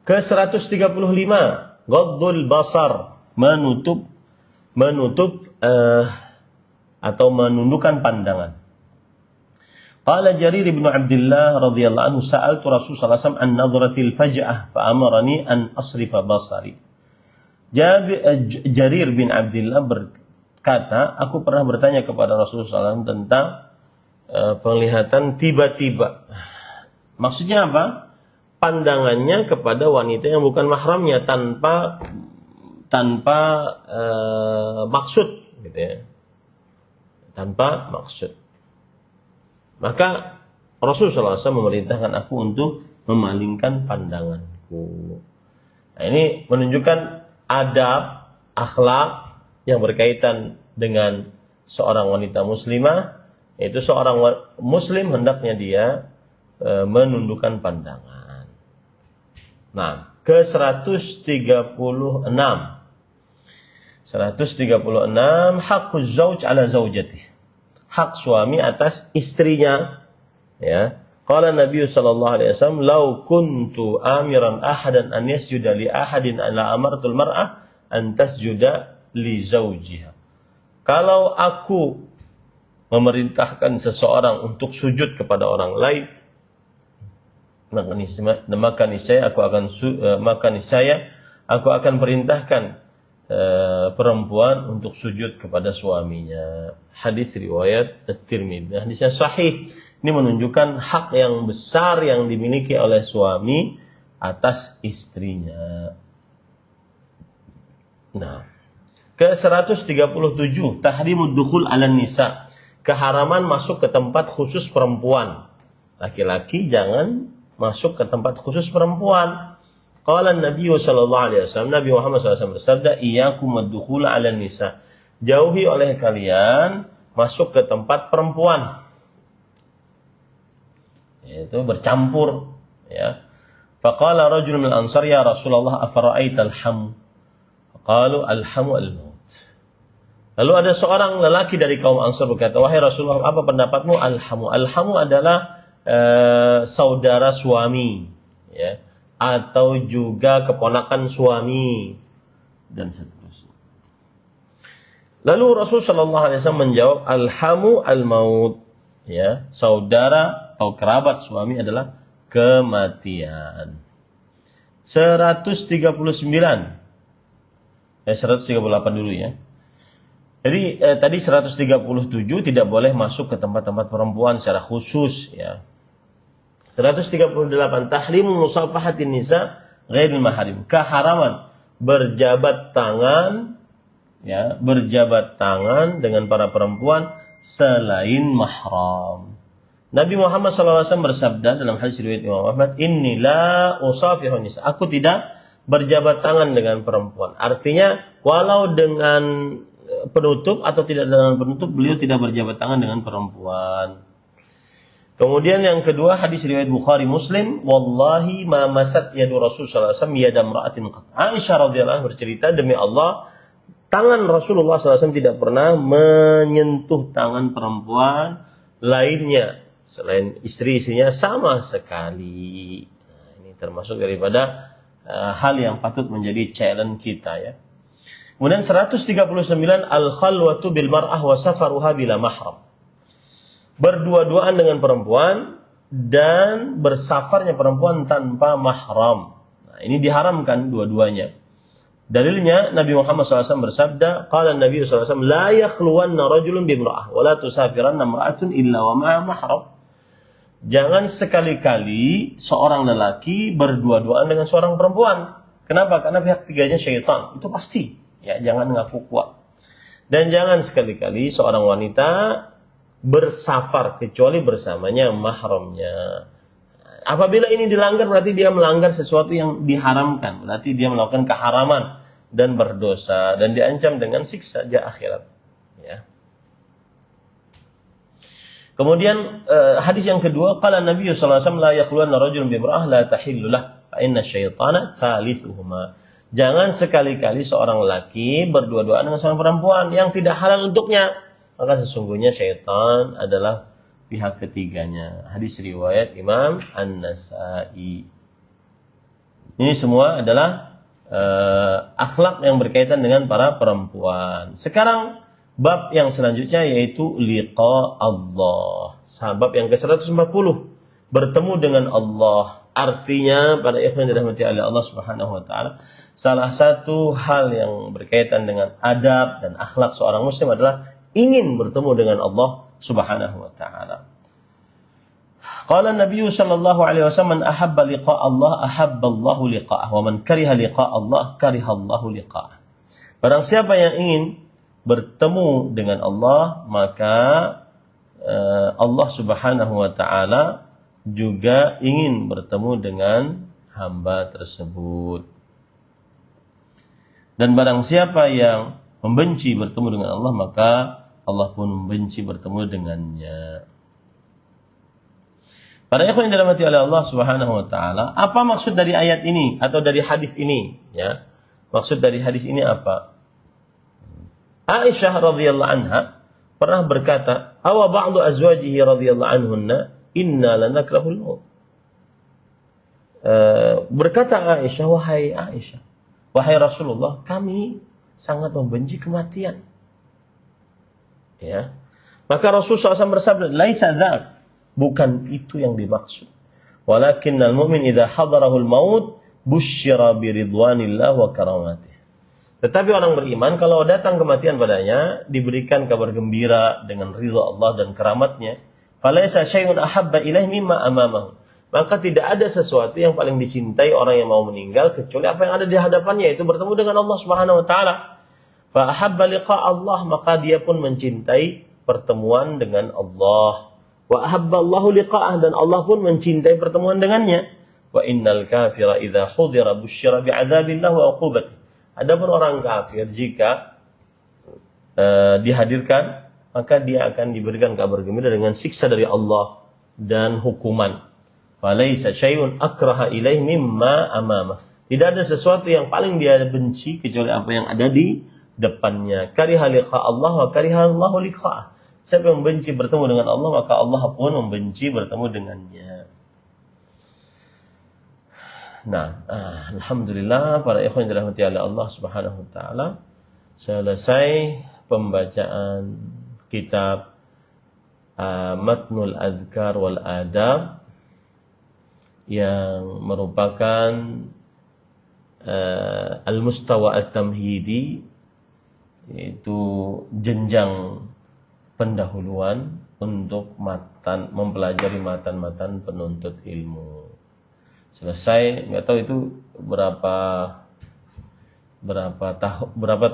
Ke-135, ghaddul basar, menutup atau menundukkan pandangan. Qala Jarir bin Abdullah radhiyallahu anhu, sa'altu Rasulullah sallallahu alaihi wasallam an nadratil faj'ah fa amarani an asrifa basari. Jarir bin Abdullah berkata, aku pernah bertanya kepada Rasulullah SAW tentang penglihatan tiba-tiba. Maksudnya apa? Pandangannya kepada wanita yang bukan mahramnya tanpa maksud, gitu ya. Tanpa maksud. Maka Rasulullah SAW memerintahkan aku untuk memalingkan pandanganku. Nah, ini menunjukkan adab, akhlak yang berkaitan dengan seorang wanita muslimah, yaitu seorang muslim hendaknya dia menundukkan pandangan. Nah, ke-136. 136, haqquz zauj ala zaujatih. Hak suami atas istrinya. Ya. Qala Nabi sallallahu alaihi wasallam, "Lau kuntu amiran ahadan an yasjuda li ahadin ala amartul mar'ah an tasjuda li zawjiha. Kalau aku memerintahkan seseorang untuk sujud kepada orang lain, maka niscaya aku akan perintahkan perempuan untuk sujud kepada suaminya. Hadis riwayat At-Tirmidzi. Hadisnya sahih. Ini menunjukkan hak yang besar yang dimiliki oleh suami atas istrinya. Nah, ke 137 tahrimud dukhul 'alan nisa. Keharaman masuk ke tempat khusus perempuan. Laki-laki jangan masuk ke tempat khusus perempuan. Qala Nabi sallallahu alaihi wasallam, Nabi Muhammad SAW bersabda, "Iyyakum ad-dukhul 'alan nisa." Jauhi oleh kalian masuk ke tempat perempuan. Yaitu bercampur, ya. Faqala rajulun min al-ansar, "Ya Rasulullah, afara'aita al-ham?" Qalu al-hamu al-maut. Lalu ada seorang lelaki dari kaum Ansar berkata, "Wahai Rasulullah, apa pendapatmu al-hamu?" Al-hamu adalah saudara suami, ya, atau juga keponakan suami dan seterusnya. Lalu Rasulullah sallallahu alaihi wasallam menjawab, "Al-hamu al-maut." Ya, saudara atau kerabat suami adalah kematian. 138 dulu ya. Jadi tadi 137 tidak boleh masuk ke tempat-tempat perempuan secara khusus ya. 138 tahrimu musafahatin nisa ghairil maharim. Keharaman berjabat tangan ya, berjabat tangan dengan para perempuan selain mahram. Nabi Muhammad SAW bersabda dalam hadis riwayat Imam Ahmad, "Inni la usafihun nisa." Aku tidak berjabat tangan dengan perempuan. Artinya walau dengan penutup atau tidak dengan penutup, beliau tidak berjabat tangan dengan perempuan. Kemudian yang kedua, hadis riwayat Bukhari Muslim, "Wallahi ma masat yadu Rasul sallallahu alaihi wasallam yada imra'atin qat." Aisyah radhiyallahu anha bercerita, demi Allah, tangan Rasulullah SAW tidak pernah menyentuh tangan perempuan lainnya selain istri-istrinya sama sekali. Nah, ini termasuk daripada hal yang patut menjadi challenge kita ya. Kemudian 139 al-khalwatu bil mar'ah wa safaruha bila mahram. Berdua-duaan dengan perempuan dan bersafarnya perempuan tanpa mahram. Nah, ini diharamkan dua-duanya. Dalilnya Nabi Muhammad SAW bersabda, qala Nabi SAW, "La yakhluwanna rajulun bimra'ah wa la tusafiranna imra'atun illa wa ma'a mahram." Jangan sekali-kali seorang lelaki berdua-duaan dengan seorang perempuan. Kenapa? Karena pihak tiganya syaitan. Itu pasti. Ya, jangan ngaku kuat. Dan jangan sekali-kali seorang wanita bersafar kecuali bersamanya mahramnya. Apabila ini dilanggar berarti dia melanggar sesuatu yang diharamkan. Berarti dia melakukan keharaman dan berdosa dan diancam dengan siksa di akhirat. Ya. Kemudian hadis yang kedua, qala Nabi sallallahu alaihi wasallam, "La yakhluwanna rajulun bimra'ah la tahillu lah, fa inna syaitana thalithuhuma." Jangan sekali-kali seorang laki berdua-duaan dengan seorang perempuan yang tidak halal untuknya, maka sesungguhnya syaitan adalah pihak ketiganya. Hadis riwayat Imam An-Nasa'i. Ini semua adalah akhlak yang berkaitan dengan para perempuan. Sekarang bab yang selanjutnya yaitu liqa Allah. Bab yang ke-140, bertemu dengan Allah. Artinya pada ikhwan yang dirahmati oleh Allah Subhanahu wa taala, salah satu hal yang berkaitan dengan adab dan akhlak seorang muslim adalah ingin bertemu dengan Allah Subhanahu wa taala. Qala Nabi sallallahu alaihi wasallam, "Man ahabba liqa Allah ahabba Allahu liqa'ah, wa man kariha liqa Allah kariha Allahu liqa'ah." Barang siapa yang ingin bertemu dengan Allah, maka Allah Subhanahu wa taala juga ingin bertemu dengan hamba tersebut. Dan barang siapa yang membenci bertemu dengan Allah, maka Allah pun membenci bertemu dengannya. Para ikhwan yang dirahmati oleh Allah Subhanahu wa taala, apa maksud dari ayat ini atau dari hadis ini? Ya. Maksud dari hadis ini apa? Aisyah radhiyallahu anha pernah berkata, "Awa ba'du azwajihi radhiyallahu anhunna inna lanakrahul maut." Berkata Aisyah, "Wahai Aisyah, Wahai Rasulullah, kami sangat membenci kematian. Ya. Maka Rasulullah SAW bersabda, "Laisa dzak." Bukan itu yang dimaksud. Walakinnal mu'min idza hadarahul maut busyira biridwanillah wa karamatih. Tetapi orang beriman kalau datang kematian padanya diberikan kabar gembira dengan ridha Allah dan keramatnya. Falaisa syai'un ahabba ilaihi mimma amamahu. Maka tidak ada sesuatu yang paling dicintai orang yang mau meninggal kecuali apa yang ada di hadapannya, yaitu bertemu dengan Allah Subhanahu wa taala. Fa ahabba liqa Allah, maka dia pun mencintai pertemuan dengan Allah. Wa ahabba Allahu liqa'ah, dan Allah pun mencintai pertemuan dengannya. Wa innal kafira idza hudira busyira bi'adzabillah wa 'uqubatih. Adapun orang kafir jika dihadirkan, maka dia akan diberikan kabar gembira dengan siksa dari Allah dan hukuman. Falaisa syai'un akraha ilaihi mimma amamah. Tidak ada sesuatu yang paling dia benci kecuali apa yang ada di depannya. Kariha liqa Allah wa kariha Allahu liqa'ah. Siapa yang membenci bertemu dengan Allah, maka Allah pun membenci bertemu dengannya. Nah, alhamdulillah para ikhwan yang dirahmati oleh Allah Subhanahu wa taala, selesai pembacaan kitab Matnul Adhkar wal Adab yang merupakan al-mustawa at-tamhidi, yaitu jenjang pendahuluan untuk mempelajari matan-matan penuntut ilmu. Selesai, nggak tahu itu berapa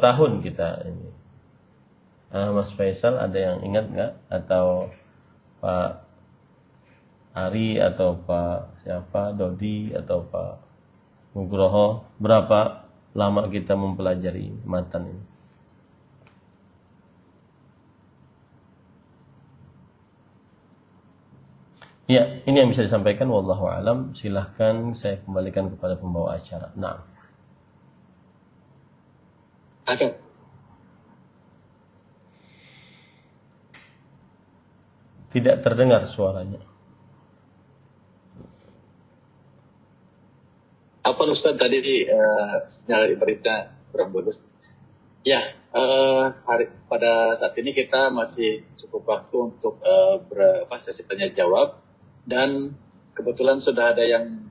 tahun kita ini. Mas Faisal ada yang ingat nggak? Atau Pak Ari atau Pak siapa, Dodi atau Pak Nugroho, berapa lama kita mempelajari matan ini? Ya, ini yang bisa disampaikan. Wallahu alam. Silahkan saya kembalikan kepada pembawa acara. Nah. Oke. Tidak terdengar suaranya. Apa Ustaz tadi sinyal berita kurang bagus. Ya, pada saat ini kita masih cukup waktu untuk sesi tanya jawab. Dan kebetulan sudah ada yang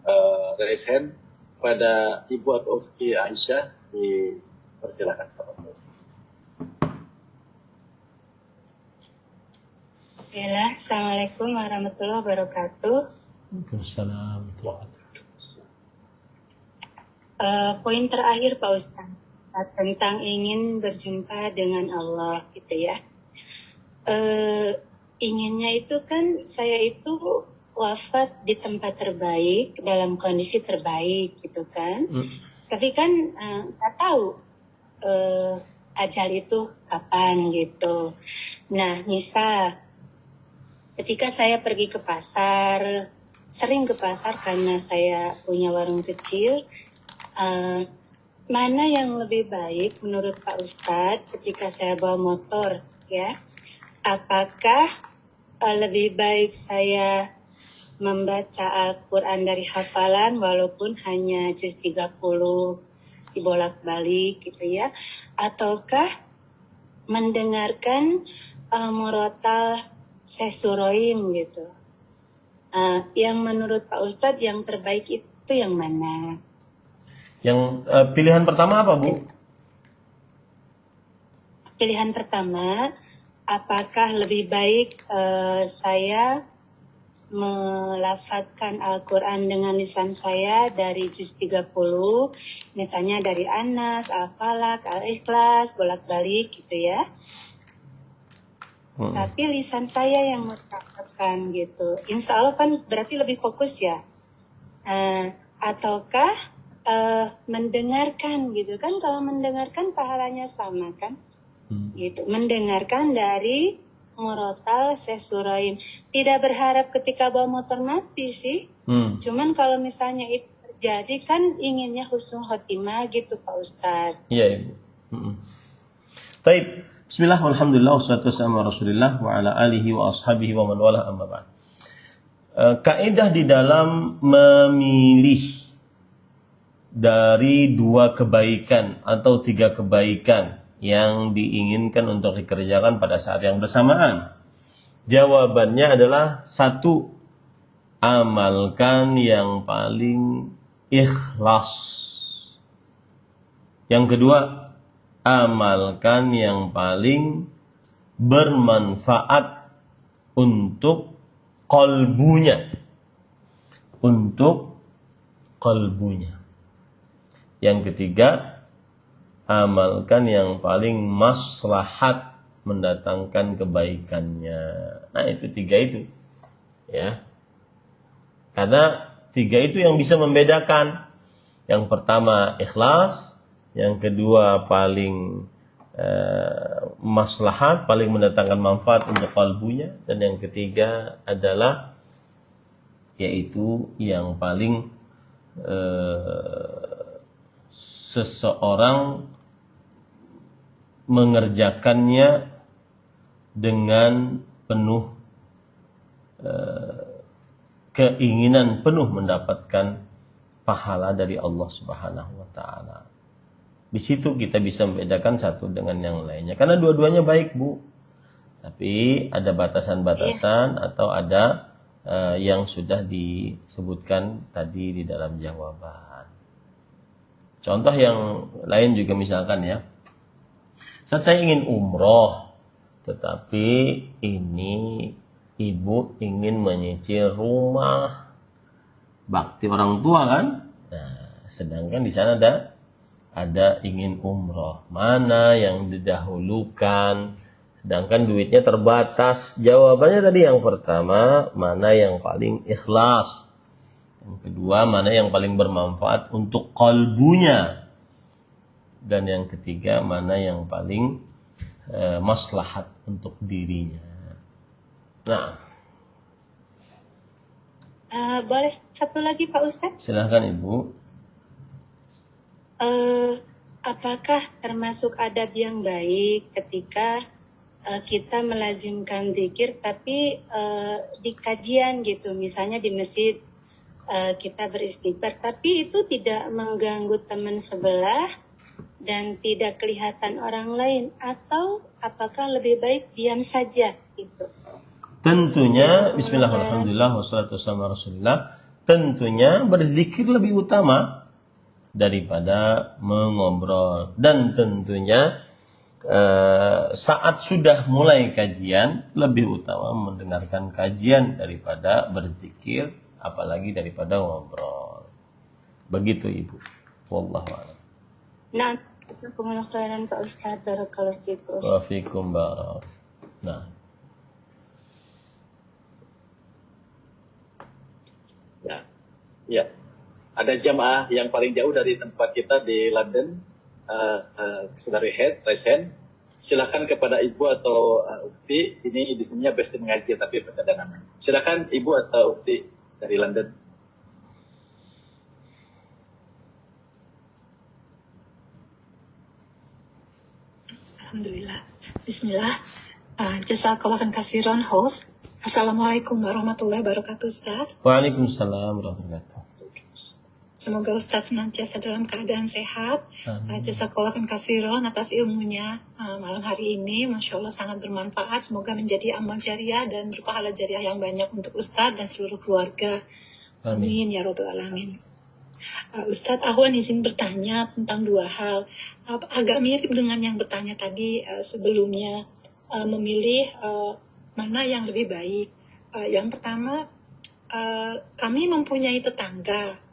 raise hand pada Ibu atau Usti Aisyah, dipersilakan. Bismillah, Assalamualaikum warahmatullahi wabarakatuh. Waalaikumsalam. Poin terakhir Pak Ustaz tentang ingin berjumpa dengan Allah gitu ya. Inginnya itu kan saya itu wafat di tempat terbaik, dalam kondisi terbaik gitu kan. Tapi kan nggak tahu ajal itu kapan gitu. Nah, misal ketika saya pergi ke pasar, sering ke pasar karena saya punya warung kecil, mana yang lebih baik menurut Pak Ustadz ketika saya bawa motor ya? Apakah lebih baik saya membaca Al-Quran dari hafalan walaupun hanya juz 30 dibolak-balik gitu ya, ataukah mendengarkan murotal Sesuroim gitu. Yang menurut Pak Ustadz yang terbaik itu yang mana? Yang pilihan pertama apa, Bu? Pilihan pertama, apakah lebih baik saya melafadzkan Al-Quran dengan lisan saya dari juz 30, misalnya dari Anas, Al-Falaq, Al-Ikhlas, bolak-balik gitu ya. Tapi lisan saya yang mengucapkan gitu. Insya Allah kan berarti lebih fokus ya. Ataukah mendengarkan gitu kan? Kalau mendengarkan pahalanya sama kan? Gitu. Mendengarkan dari murotal Sesuraim. Tidak berharap ketika bawa motor mati sih. Cuman kalau misalnya itu terjadi kan inginnya husnul khotimah gitu Pak Ustadz. Iya, Ibu. Baik. Bismillah, walhamdulillah, wassalatu wassalamu ala Rasulillah wa ala alihi wa ashabihi wa man wala amma ba'd. Kaidah di dalam memilih dari 2 kebaikan atau 3 kebaikan yang diinginkan untuk dikerjakan pada saat yang bersamaan? Jawabannya adalah 1, amalkan yang paling ikhlas. Yang kedua, amalkan yang paling bermanfaat untuk qalbunya. Untuk qalbunya. Yang ketiga, amalkan yang paling maslahat mendatangkan kebaikannya. Nah, itu 3 itu. Ya. Karena 3 itu yang bisa membedakan. Yang pertama ikhlas, yang kedua paling maslahat, paling mendatangkan manfaat untuk kalbunya, dan yang ketiga adalah yaitu yang paling seseorang mengerjakannya dengan penuh keinginan penuh mendapatkan pahala dari Allah Subhanahu wa taala. Di situ kita bisa membedakan satu dengan yang lainnya. Karena dua-duanya baik, Bu. Tapi ada batasan-batasan atau ada yang sudah disebutkan tadi di dalam jawaban. Contoh yang lain juga misalkan ya. Saat saya ingin umroh, tetapi ini ibu ingin menyicil rumah bakti orang tua kan? Nah, sedangkan di sana ada ingin umroh. Mana yang didahulukan? Sedangkan duitnya terbatas. Jawabannya tadi yang pertama, mana yang paling ikhlas. Yang kedua, mana yang paling bermanfaat untuk kalbunya. Dan yang ketiga, mana yang paling maslahat untuk dirinya. Nah. Boleh satu lagi Pak Ustadz? Silahkan Ibu. Apakah termasuk adab yang baik ketika kita melazimkan zikir tapi di kajian gitu, misalnya di masjid kita beristighfar, tapi itu tidak mengganggu teman sebelah dan tidak kelihatan orang lain, atau apakah lebih baik diam saja gitu? Tentunya bismillahirrahmanirrahim wassalatu wassalamu ala Rasulillah, tentunya berzikir lebih utama daripada mengobrol, dan tentunya saat sudah mulai kajian lebih utama mendengarkan kajian daripada berzikir, apalagi daripada ngobrol. Begitu Ibu. Wallahu a'lam. Nah, jazakumullah khairan Pak Ustaz, barakallahu fikum. Wa fikum barak. Nah. Ya. Ada jamaah yang paling jauh dari tempat kita di London, saudari raise hand. Silakan kepada Ibu atau Ukti. Ini di sininya berarti mengaji tapi berbeda nama. Silakan Ibu atau Ukti dari London. Alhamdulillah. Bismillah. Jazakallahu khairan host. Assalamualaikum warahmatullahi wabarakatuh Ustaz. Waalaikumsalam warahmatullahi wabarakatuh. Semoga Ustaz senantiasa dalam keadaan sehat. Jazakallahu khairan atas ilmunya malam hari ini. Masya Allah sangat bermanfaat. Semoga menjadi amal jariah dan berpahala jariah yang banyak untuk Ustaz dan seluruh keluarga. Amin ya Rabbal Alamin. Ustaz, Ahwan izin bertanya tentang 2 hal. Agak mirip dengan yang bertanya tadi sebelumnya. Memilih mana yang lebih baik. Yang pertama, kami mempunyai tetangga.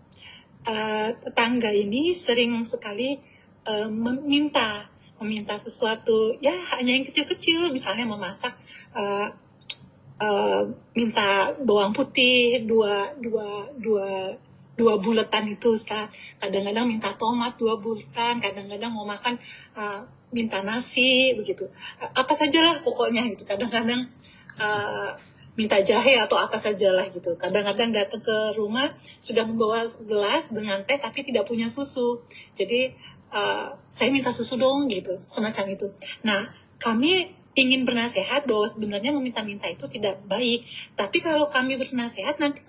Tetangga ini sering sekali meminta sesuatu, ya hanya yang kecil-kecil, misalnya memasak, minta bawang putih dua bulatan itu Ustaz. Kadang-kadang minta tomat 2 bulatan, kadang-kadang mau makan minta nasi begitu. Apa sajalah pokoknya gitu. Kadang-kadang minta jahe atau apa sajalah gitu. Kadang-kadang datang ke rumah sudah membawa gelas dengan teh tapi tidak punya susu. Jadi saya minta susu dong gitu, semacam itu. Nah, kami ingin bernasehat bahwa sebenarnya meminta-minta itu tidak baik. Tapi kalau kami bernasehat, nanti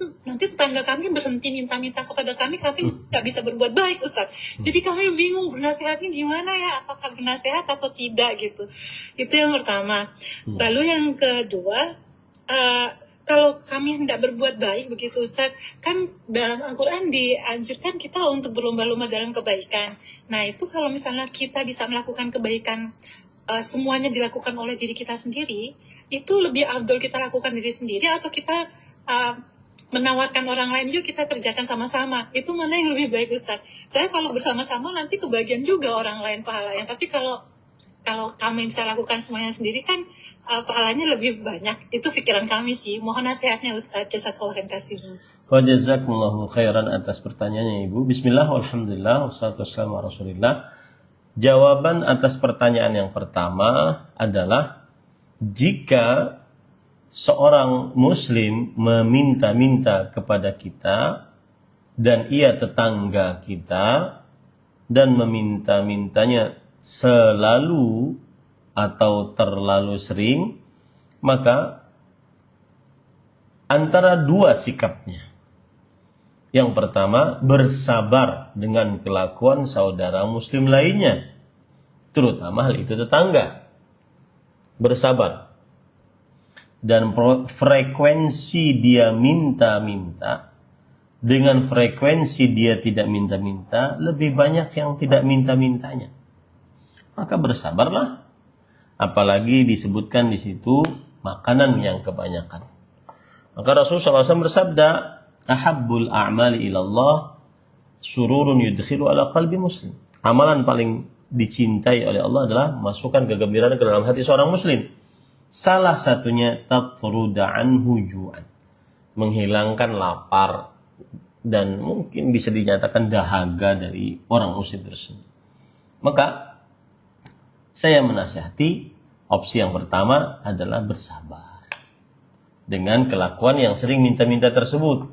tetangga kami berhenti minta-minta kepada kami nggak bisa berbuat baik, Ustaz. Jadi kami bingung bernasehatnya gimana ya, apakah bernasehat atau tidak gitu. Itu yang pertama. Lalu yang kedua, kalau kami hendak berbuat baik begitu Ustaz, kan dalam Al-Quran dianjurkan kita untuk berlomba-lomba dalam kebaikan. Nah itu kalau misalnya kita bisa melakukan kebaikan, semuanya dilakukan oleh diri kita sendiri, itu lebih afdol kita lakukan diri sendiri atau kita menawarkan orang lain, yuk kita kerjakan sama-sama. Itu mana yang lebih baik Ustaz? Saya kalau bersama-sama nanti kebagian juga orang lain pahalanya. Tapi kalau kami bisa lakukan semuanya sendiri kan pahalanya lebih banyak. Itu pikiran kami sih. Mohon nasihatnya Ustaz. Jazakallahu khairan. Wa jazakumullahu khairan atas pertanyaannya Ibu. Bismillah, walhamdulillah, wassalatu wassalamu ala Rasulillah. Jawaban atas pertanyaan yang pertama adalah jika seorang muslim meminta-minta kepada kita dan ia tetangga kita dan meminta-mintanya selalu atau terlalu sering, maka antara dua sikapnya. Yang pertama, bersabar dengan kelakuan saudara muslim lainnya, terutama hal itu tetangga. Bersabar. Dan frekuensi dia minta-minta dengan frekuensi dia tidak minta-minta, lebih banyak yang tidak minta-mintanya. Maka bersabarlah. Apalagi disebutkan di situ makanan yang kebanyakan. Maka Rasulullah SAW bersabda, ahabbul a'mali ilallah sururun yudkhilu ala qalbi muslim. Amalan paling dicintai oleh Allah adalah masukkan kegembiraan ke dalam hati seorang muslim. Salah satunya tatruda anhu ju'an, menghilangkan lapar dan mungkin bisa dinyatakan dahaga dari orang muslim tersebut. Maka saya menasihati opsi yang pertama adalah bersabar dengan kelakuan yang sering minta-minta tersebut.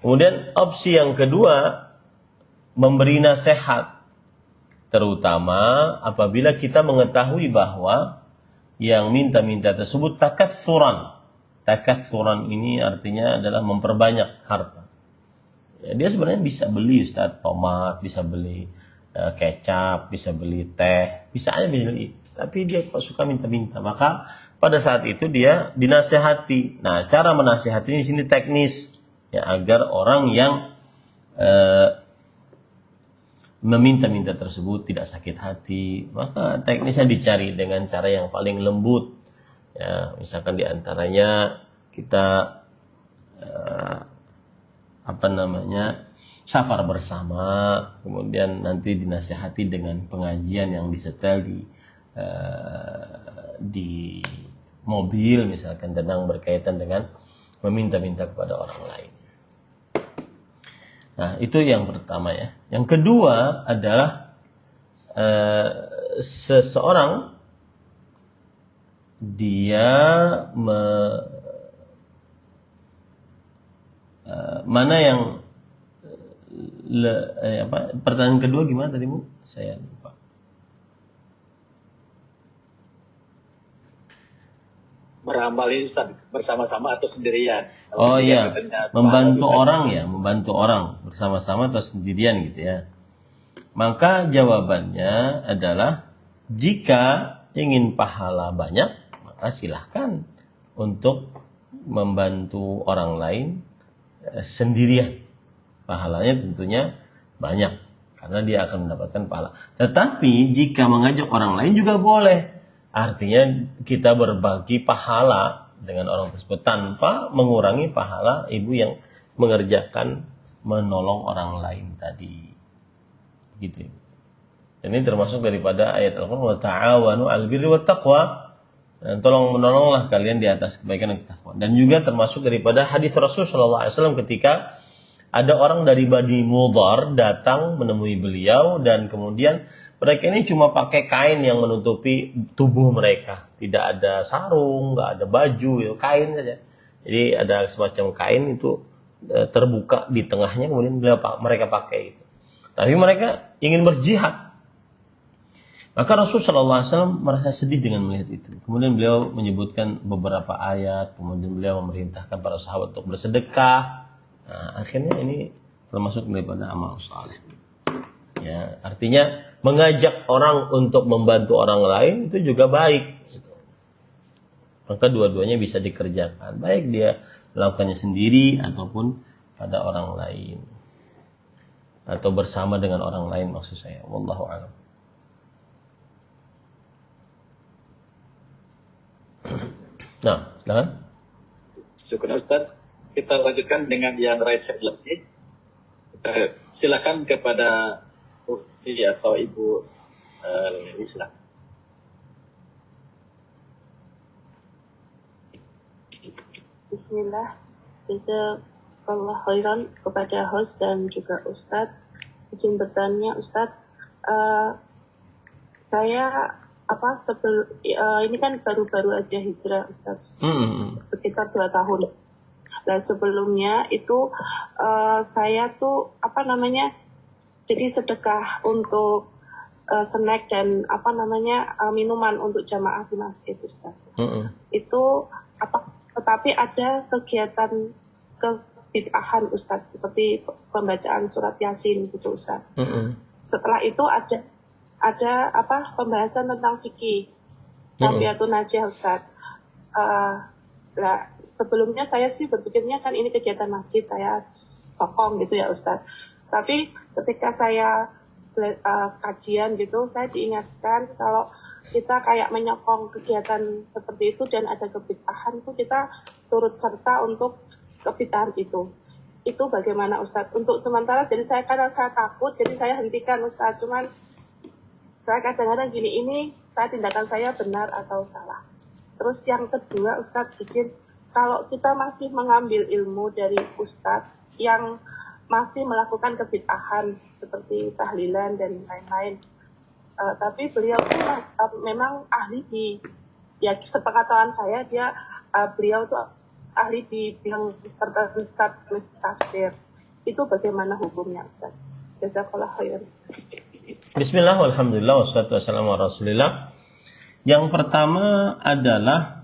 Kemudian opsi yang kedua, memberi nasihat, terutama apabila kita mengetahui bahwa yang minta-minta tersebut takatsuran. Takatsuran ini artinya adalah memperbanyak harta. Ya, dia sebenarnya bisa beli Ustaz tomat, bisa beli kecap, bisa beli teh, bisa aja beli. Tapi dia kok suka minta-minta. Maka pada saat itu dia dinasehati. Nah, cara menasehati di sini teknis, ya, agar orang yang meminta-minta tersebut tidak sakit hati. Maka teknisnya dicari dengan cara yang paling lembut. Ya, misalkan diantaranya kita safar bersama, kemudian nanti dinasihati dengan pengajian yang disetel di mobil misalkan tentang berkaitan dengan meminta-minta kepada orang lain. Nah, itu yang pertama ya. Yang kedua adalah seseorang dia mana yang pertanyaan kedua gimana tadi Bu? Saya lupa. Beramal ini bersama-sama atau sendirian? Oh iya, membantu orang ya, membantu orang bersama-sama atau sendirian gitu ya. Maka jawabannya adalah jika ingin pahala banyak, maka silahkan untuk membantu orang lain sendirian. Pahalanya tentunya banyak karena dia akan mendapatkan pahala. Tetapi jika mengajak orang lain juga boleh. Artinya kita berbagi pahala dengan orang tersebut tanpa mengurangi pahala ibu yang mengerjakan menolong orang lain tadi. Gitu. Dan ini termasuk daripada ayat Al-Qur'an, wa ta'awanu 'alal birri wat taqwa. Tolong menolonglah kalian di atas kebaikan dan ketakwaan. Dan juga termasuk daripada hadis Rasul sallallahu alaihi wasallam ketika ada orang dari Bani Mudhar datang menemui beliau dan kemudian mereka ini cuma pakai kain yang menutupi tubuh mereka. Tidak ada sarung, nggak ada baju, ya, kain saja. Jadi ada semacam kain itu terbuka di tengahnya kemudian mereka pakai itu. Tapi mereka ingin berjihad. Maka Rasulullah SAW merasa sedih dengan melihat itu. Kemudian beliau menyebutkan beberapa ayat, kemudian beliau memerintahkan para sahabat untuk bersedekah. Nah, akhirnya ini termasuk daripada amal saleh. Ya, artinya mengajak orang untuk membantu orang lain itu juga baik. Maka dua-duanya bisa dikerjakan, baik dia melakukannya sendiri ataupun pada orang lain, atau bersama dengan orang lain maksud saya. Wallahu a'lam. Nah, silakan. Syukur Ustaz. Kita lanjutkan dengan yang raise hand lagi. Silakan kepada Ufti atau Ibu Lili, silakan. Bismillah, jazakallah khairan kepada host dan juga Ustadz. Izin bertanya Ustadz, saya ini kan baru-baru aja hijrah Ustadz, sekitar 2 tahun. Dan sebelumnya itu saya tuh jadi sedekah untuk snack dan minuman untuk jamaah di masjid Ustadz. Itu tetapi ada kegiatan kebid'ahan Ustadz, seperti pembacaan surat Yasin gitu Ustadz. Setelah itu ada pembahasan tentang fikih Tarbiyatun Najah Ustadz. Sebelumnya saya sih berpikirnya kan ini kegiatan masjid, saya sokong gitu ya Ustadz. Tapi ketika saya kajian gitu, saya diingatkan kalau kita kayak menyokong kegiatan seperti itu dan ada kebid'ahan itu, kita turut serta untuk kebid'ahan itu. Itu bagaimana Ustadz? Untuk sementara jadi karena saya takut, jadi saya hentikan Ustadz. Cuman saya kadang-kadang gini, ini tindakan saya benar atau salah. Terus yang kedua Ustadz izin, kalau kita masih mengambil ilmu dari Ustadz yang masih melakukan kebid'ahan seperti tahlilan dan lain-lain, tapi beliau tuh memang ahli sepengetahuan saya, beliau tuh ahli di bidang tertentu tafsir. Itu bagaimana hukumnya Ustaz? Jazakallah khairan. Bismillah, walhamdulillah, wassalatu wassalamu ala rasulillah. Yang pertama adalah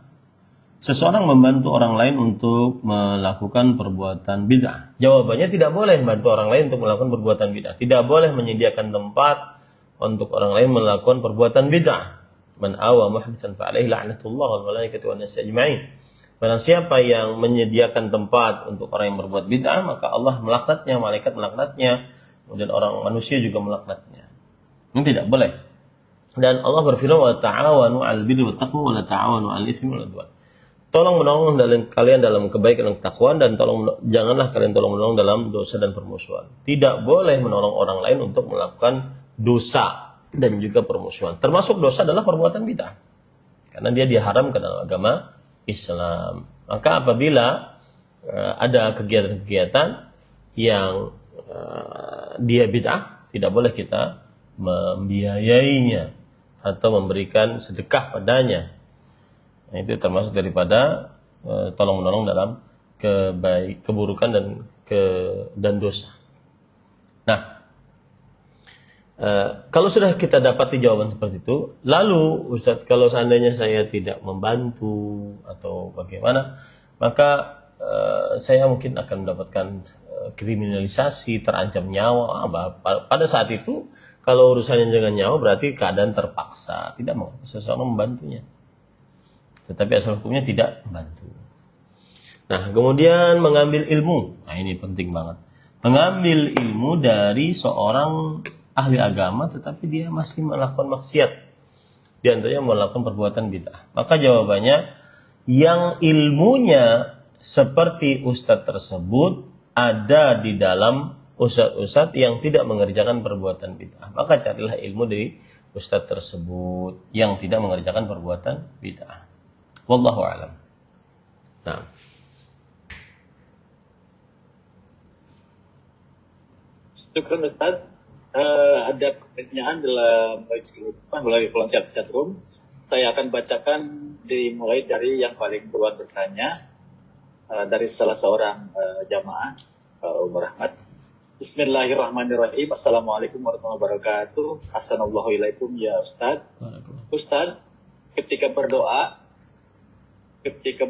seseorang membantu orang lain untuk melakukan perbuatan bid'ah. Jawabannya tidak boleh membantu orang lain untuk melakukan perbuatan bid'ah. Tidak boleh menyediakan tempat untuk orang lain melakukan perbuatan bid'ah. Man awa muhditsan fa alaihi la'natullah wal malaikatu wan nas ajma'in. Barang siapa yang menyediakan tempat untuk orang yang berbuat bid'ah, maka Allah melaknatnya, malaikat melaknatnya, kemudian orang manusia juga melaknatnya. Ini tidak boleh. Dan Allah berfirman, wa ta'awanu 'alal birri wat taqwa wa la ta'awanu 'alal itsmi wal 'udwan. Tolong menolong kalian dalam kebaikan dan ketakwaan, dan janganlah kalian tolong menolong dalam dosa dan permusuhan. Tidak boleh menolong orang lain untuk melakukan dosa dan juga permusuhan. Termasuk dosa adalah perbuatan bid'ah, karena dia diharamkan dalam agama Islam. Maka apabila ada kegiatan-kegiatan yang dia bid'ah, tidak boleh kita membiayainya atau memberikan sedekah padanya. Nah, itu termasuk daripada tolong menolong dalam keburukan dan dosa. Nah, kalau sudah kita dapati jawaban seperti itu, lalu Ustadz, kalau seandainya saya tidak membantu atau bagaimana, maka saya mungkin akan mendapatkan kriminalisasi, terancam nyawa. Pada saat itu, kalau urusannya dengan nyawa, berarti keadaan terpaksa, tidak mau seseorang membantunya. Tetapi asal hukumnya tidak membantu. Nah, kemudian mengambil ilmu. Nah, ini penting banget. Mengambil ilmu dari seorang ahli agama, tetapi dia masih melakukan maksiat. Di antaranya melakukan perbuatan bid'ah. Maka jawabannya, yang ilmunya seperti ustadz tersebut ada di dalam ustadz-ustadz yang tidak mengerjakan perbuatan bid'ah. Maka carilah ilmu dari ustadz tersebut yang tidak mengerjakan perbuatan bid'ah. Wallahu a'lam. Nah. Syukur Ustaz. Ada pertanyaan melalui kolom chat room. Saya akan bacakan dimulai dari yang paling duluan bertanya, dari salah seorang jamaah Umar Ahmad. Bismillahirrahmanirrahim. Assalamualaikum warahmatullahi wabarakatuh. Assalamualaikum ilaikum ya Ustaz. Ustaz, ketika berdoa, ketika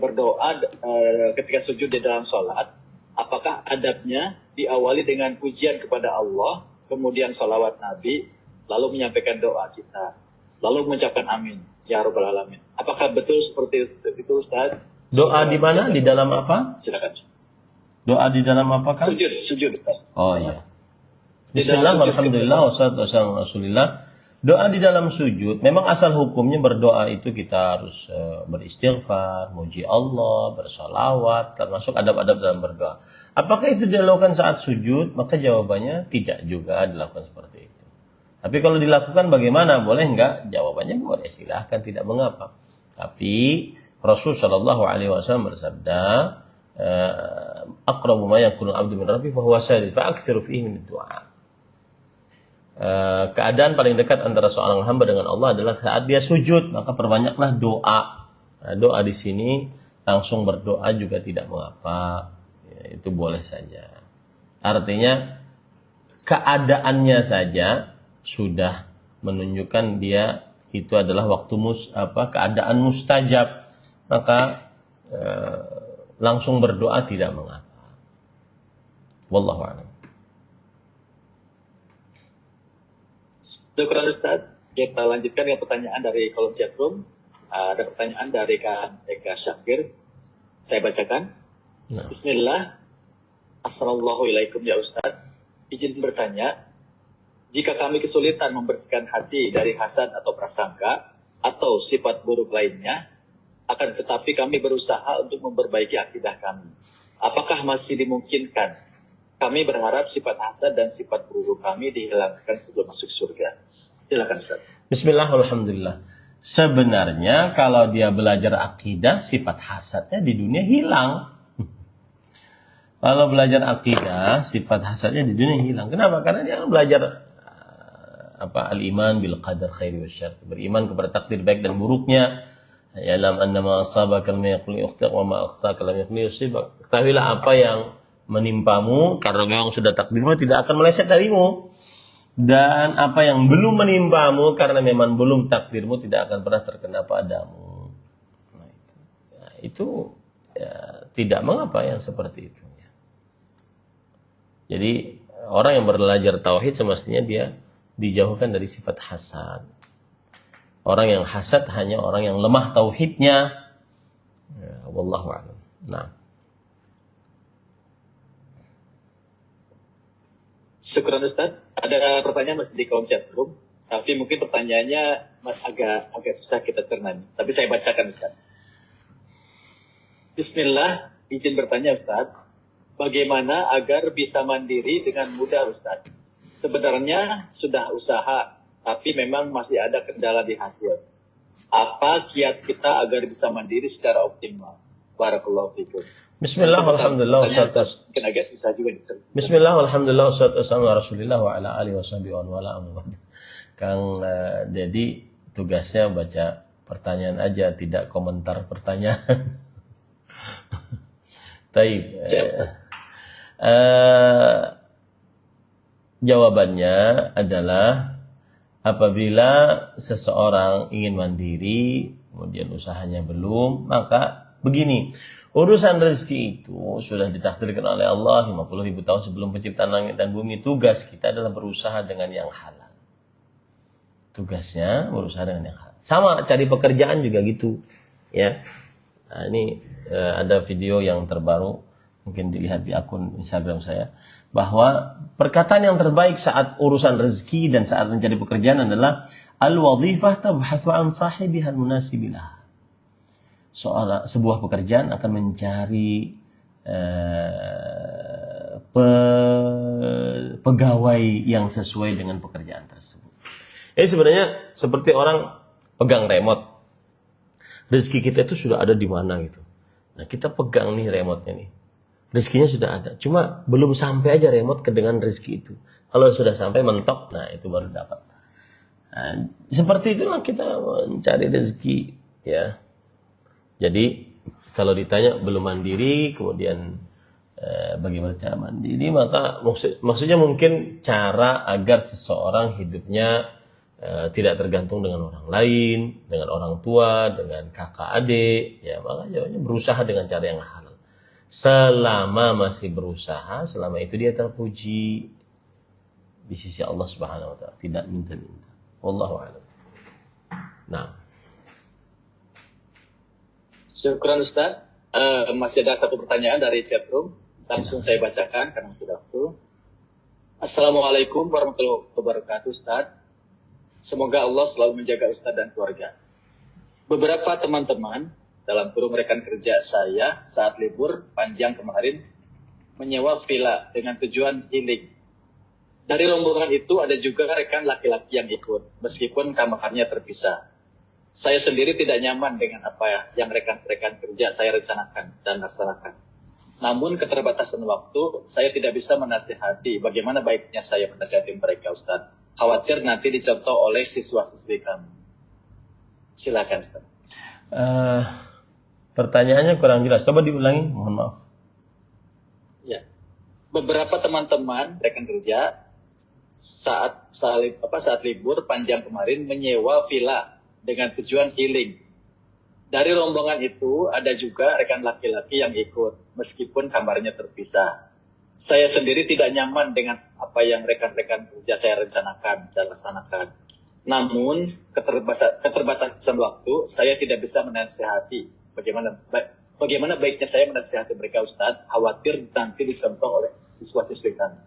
sujud di dalam sholat, apakah adabnya diawali dengan pujian kepada Allah, kemudian sholawat Nabi, lalu menyampaikan doa kita, lalu mengucapkan amin ya rabbal alamin? Apakah betul seperti itu Ustaz? Doa di mana? Di dalam apa? Silakan. Doa di dalam apa kan? Sujud Ustaz. Oh iya. Di dalam Bismillah, sujud alhamdulillah, wassalatu wassalamu ala Rasulillah. Doa di dalam sujud, memang asal hukumnya berdoa itu kita harus beristighfar, muji Allah, bersolawat, termasuk adab-adab dalam berdoa. Apakah itu dilakukan saat sujud? Maka jawabannya tidak juga dilakukan seperti itu. Tapi kalau dilakukan bagaimana? Boleh enggak? Jawabannya boleh, silahkan, tidak mengapa. Tapi Rasul Shallallahu Alaihi Wasallam bersabda, aqrabu ma yakunu abdu min rabbi fa huwa sajid fa aktsiru fihi min du'a. Keadaan paling dekat antara seorang hamba dengan Allah adalah saat dia sujud, maka perbanyaklah doa. Nah, doa di sini langsung berdoa juga tidak mengapa, ya, itu boleh saja. Artinya keadaannya saja sudah menunjukkan dia itu adalah waktu keadaan mustajab, maka langsung berdoa tidak mengapa. Wallahu a'lam. Syukur Ustaz. Kita lanjutkan dengan pertanyaan dari kolom chatroom. Ada pertanyaan dari Kak Eka Syakir. Saya bacakan. Nah. Bismillah. Assalamualaikum ya Ustaz. Izin bertanya, jika kami kesulitan membersihkan hati dari hasad atau prasangka atau sifat buruk lainnya, akan tetapi kami berusaha untuk memperbaiki akidah kami, apakah masih dimungkinkan? Kami berharap sifat hasad dan sifat buruk kami dihilangkan sebelum masuk surga. Silakan Ustaz. Bismillah, alhamdulillah. Sebenarnya kalau dia belajar akidah, sifat hasadnya di dunia hilang. Kalau belajar akidah, sifat hasadnya di dunia hilang. Kenapa? Karena dia belajar al-iman bil qadar khairi wasyarr. Beriman kepada takdir baik dan buruknya. Ya lam annama asabaka lam yakun yukhtiq wa ma akhtaka lam yakun yusibak. Ketahuilah apa yang menimpamu karena memang sudah takdirmu tidak akan meleset darimu, dan apa yang belum menimpamu karena memang belum takdirmu tidak akan pernah terkena padamu. Nah, itu ya, tidak mengapa yang seperti itu ya. Jadi orang yang belajar tauhid semestinya dia dijauhkan dari sifat hasad. Orang yang hasad hanya orang yang lemah tauhidnya. Ya, wallahu a'lam. Nah. Syukur Ustaz. Ada pertanyaan masih di kolom chatroom, tapi mungkin pertanyaannya agak susah kita cerna. Tapi saya bacakan Ustaz. Bismillah, izin bertanya Ustaz. Bagaimana agar bisa mandiri dengan mudah Ustaz? Sebenarnya sudah usaha, tapi memang masih ada kendala di hasil. Apa kiat kita agar bisa mandiri secara optimal? Barakallahu fikum. Bismillah, alhamdulillah, wassalatu. Mungkin agak susah juga. Bismillah, alhamdulillah, wassalatu wassalamu ala Rasulillah wa ala alihi washabihi wa wala amma ba'd. Kang Dedi tugasnya baca pertanyaan aja, tidak komentar pertanyaan. Taib. Jawabannya adalah apabila seseorang ingin mandiri, kemudian usahanya belum, maka begini. Urusan rezeki itu sudah ditakdirkan oleh Allah 50.000 tahun sebelum penciptaan langit dan bumi. Tugas kita adalah berusaha dengan yang halal. Tugasnya berusaha dengan yang halal. Sama cari pekerjaan juga gitu, ya. Nah, ini ada video yang terbaru, mungkin dilihat di akun Instagram saya, bahwa perkataan yang terbaik saat urusan rezeki dan saat mencari pekerjaan adalah al-wadhifah tabhathu an sahibiha al-munasibilah. Sebuah pekerjaan akan mencari pegawai yang sesuai dengan pekerjaan tersebut. Jadi sebenarnya seperti orang pegang remote. Rezeki kita itu sudah ada di mana gitu. Nah, kita pegang nih remote-nya nih. Rezekinya sudah ada. Cuma belum sampai aja remote ke dengan rezeki itu. Kalau sudah sampai mentok, nah itu baru dapat. Nah, seperti itulah kita mencari rezeki, ya. Jadi kalau ditanya belum mandiri, kemudian bagaimana cara mandi. Ini maka maksudnya mungkin cara agar seseorang hidupnya tidak tergantung dengan orang lain, dengan orang tua, dengan kakak adik, ya maka jawabnya berusaha dengan cara yang halal. Selama masih berusaha, selama itu dia terpuji di sisi Allah Subhanahu wa taala, tidak minta-minta. Wallahu a'lam. Nah, syukran Ustaz. Masih ada satu pertanyaan dari chatroom. Langsung saya bacakan karena sudah waktu. Assalamualaikum warahmatullahi wabarakatuh Ustaz. Semoga Allah selalu menjaga Ustaz dan keluarga. Beberapa teman-teman dalam kurung rekan kerja saya saat libur panjang kemarin menyewa villa dengan tujuan healing. Dari rombongan itu ada juga rekan laki-laki yang ikut, meskipun kamarnya terpisah. Saya sendiri tidak nyaman dengan apa yang rekan-rekan kerja saya rencanakan dan laksanakan. Namun keterbatasan waktu, saya tidak bisa menasihati bagaimana baiknya saya menasihati mereka, Ustaz. Khawatir nanti dicontoh oleh siswa-siswi kami. Silakan, Ustaz. Pertanyaannya kurang jelas. Coba diulangi, mohon maaf. Ya. Beberapa teman-teman rekan kerja saat libur panjang kemarin menyewa villa dengan tujuan healing. Dari rombongan itu ada juga rekan laki-laki yang ikut, meskipun kamarnya terpisah. Saya sendiri tidak nyaman dengan apa yang rekan-rekan kerja saya rencanakan dan laksanakan. Namun keterbatasan waktu, saya tidak bisa menasihati. Bagaimana baiknya saya menasihati mereka, Ustaz? Khawatir nanti dicontoh oleh siswa-siswi kami.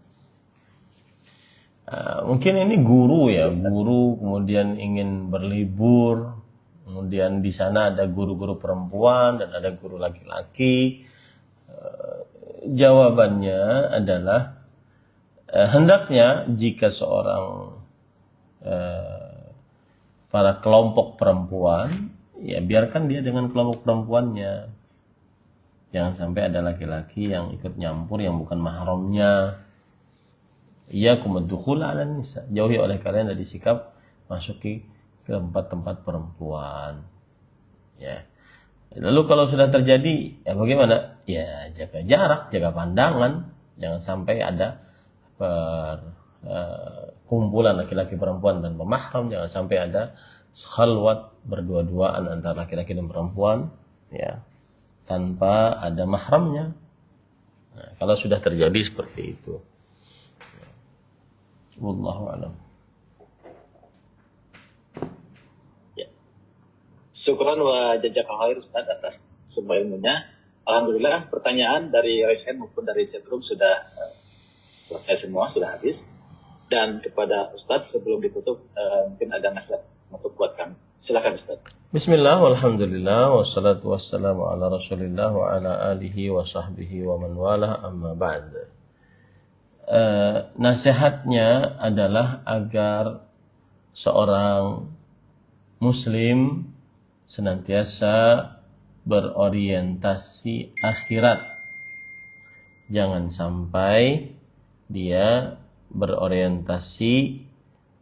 Mungkin ini guru ya, guru kemudian ingin berlibur, kemudian di sana ada guru-guru perempuan dan ada guru laki-laki. Jawabannya adalah hendaknya jika seorang para kelompok perempuan, ya biarkan dia dengan kelompok perempuannya. Jangan sampai ada laki-laki yang ikut nyampur yang bukan mahramnya. Iyyakum ad-dukhul 'ala nisa. Jauhi oleh kalian dari sikap masuki ke tempat-tempat perempuan. Ya. Lalu kalau sudah terjadi, ya bagaimana? Ya jaga jarak, jaga pandangan, jangan sampai ada kumpulan laki-laki perempuan tanpa mahram, jangan sampai ada khalwat berdua-duaan antara laki-laki dan perempuan, ya, tanpa ada mahramnya. Nah, kalau sudah terjadi seperti itu. Wallahu a'lam. Syukran wa jazakallahu khair Ustaz atas semua ilmunya. Alhamdulillah pertanyaan dari RSN maupun dari chatroom sudah selesai semua, sudah habis. Dan kepada Ustaz sebelum ditutup mungkin ada nasihat untuk buat kami. Silakan Ustaz. Bismillah, walhamdulillah, wassalatu wassalamu ala rasulillah wa ala alihi wa sahbihi wa man wala amma ba'd. Nasihatnya adalah agar seorang muslim senantiasa berorientasi akhirat. Jangan sampai dia berorientasi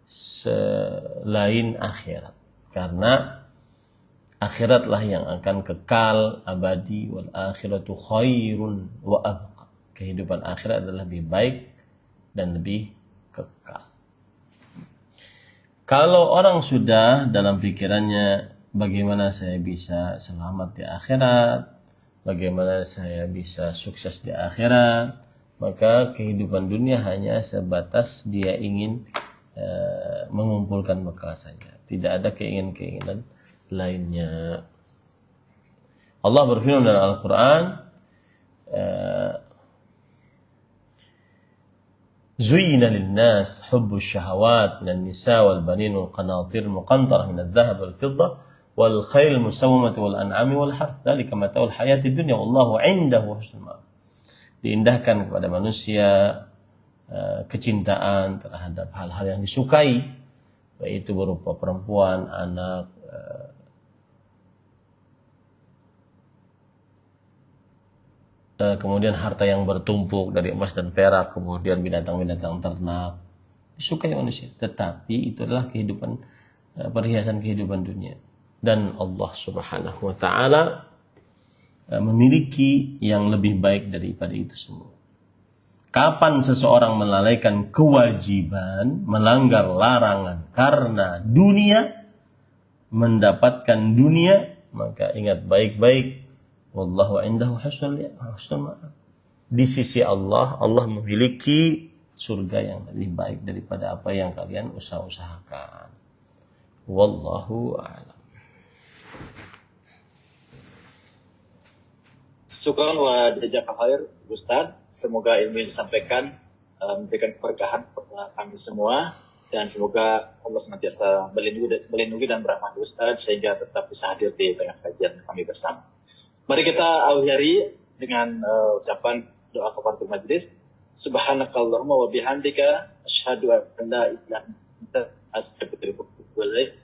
selain akhirat. Karena akhiratlah yang akan kekal abadi, wal akhiratu khairun wa abqa. Kehidupan akhirat adalah lebih baik dan lebih kekal. Kalau orang sudah dalam pikirannya bagaimana saya bisa selamat di akhirat, bagaimana saya bisa sukses di akhirat, maka kehidupan dunia hanya sebatas dia ingin mengumpulkan bekal saja. Tidak ada keinginan-keinginan lainnya. Allah berfirman dalam Al-Quran, زين للناس حب الشهوات من النساء والبنين والقناطير المقنطرة من الذهب والفضة والخيل المسومة والأنعام والحرث ذلك متاع الحياة الدنيا والله عنده حسن المآب. Diindahkan kepada manusia kecintaan terhadap hal-hal yang disukai, baik itu berupa perempuan, anak, kemudian harta yang bertumpuk dari emas dan perak, kemudian binatang-binatang ternak, disukai manusia. Tetapi itu adalah kehidupan, perhiasan kehidupan dunia. Dan Allah Subhanahu wa taala memiliki yang lebih baik daripada itu semua. Kapan seseorang melalaikan kewajiban, melanggar larangan karena dunia, mendapatkan dunia, maka ingat baik-baik, wallahu indahu husnul ma'ab. Di sisi Allah, Allah memiliki surga yang lebih baik daripada apa yang kalian usahakan. Wallahu a'lam. Syukran wa jazakallahu khair Ustaz. Semoga ilmu yang disampaikan memberikan keberkahan kepada kami semua, dan semoga Allah senantiasa melindungi dan merahmati Ustaz sehingga tetap bisa hadir di tengah kajian kami bersama. Mari kita akhiri dengan ucapan doa kafaratul majlis. Subhanakallahumma wa bihamdika asyhadu an la ilaha illa anta astaghfiruka wa atubu ilaik.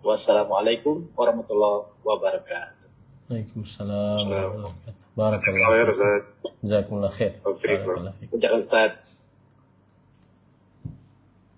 Wassalamualaikum warahmatullahi wabarakatuh. Waalaikumsalam warahmatullahi wabarakatuh. Barakallahu. Jazakumullah khair. Barakallahu fiik. Ustaz.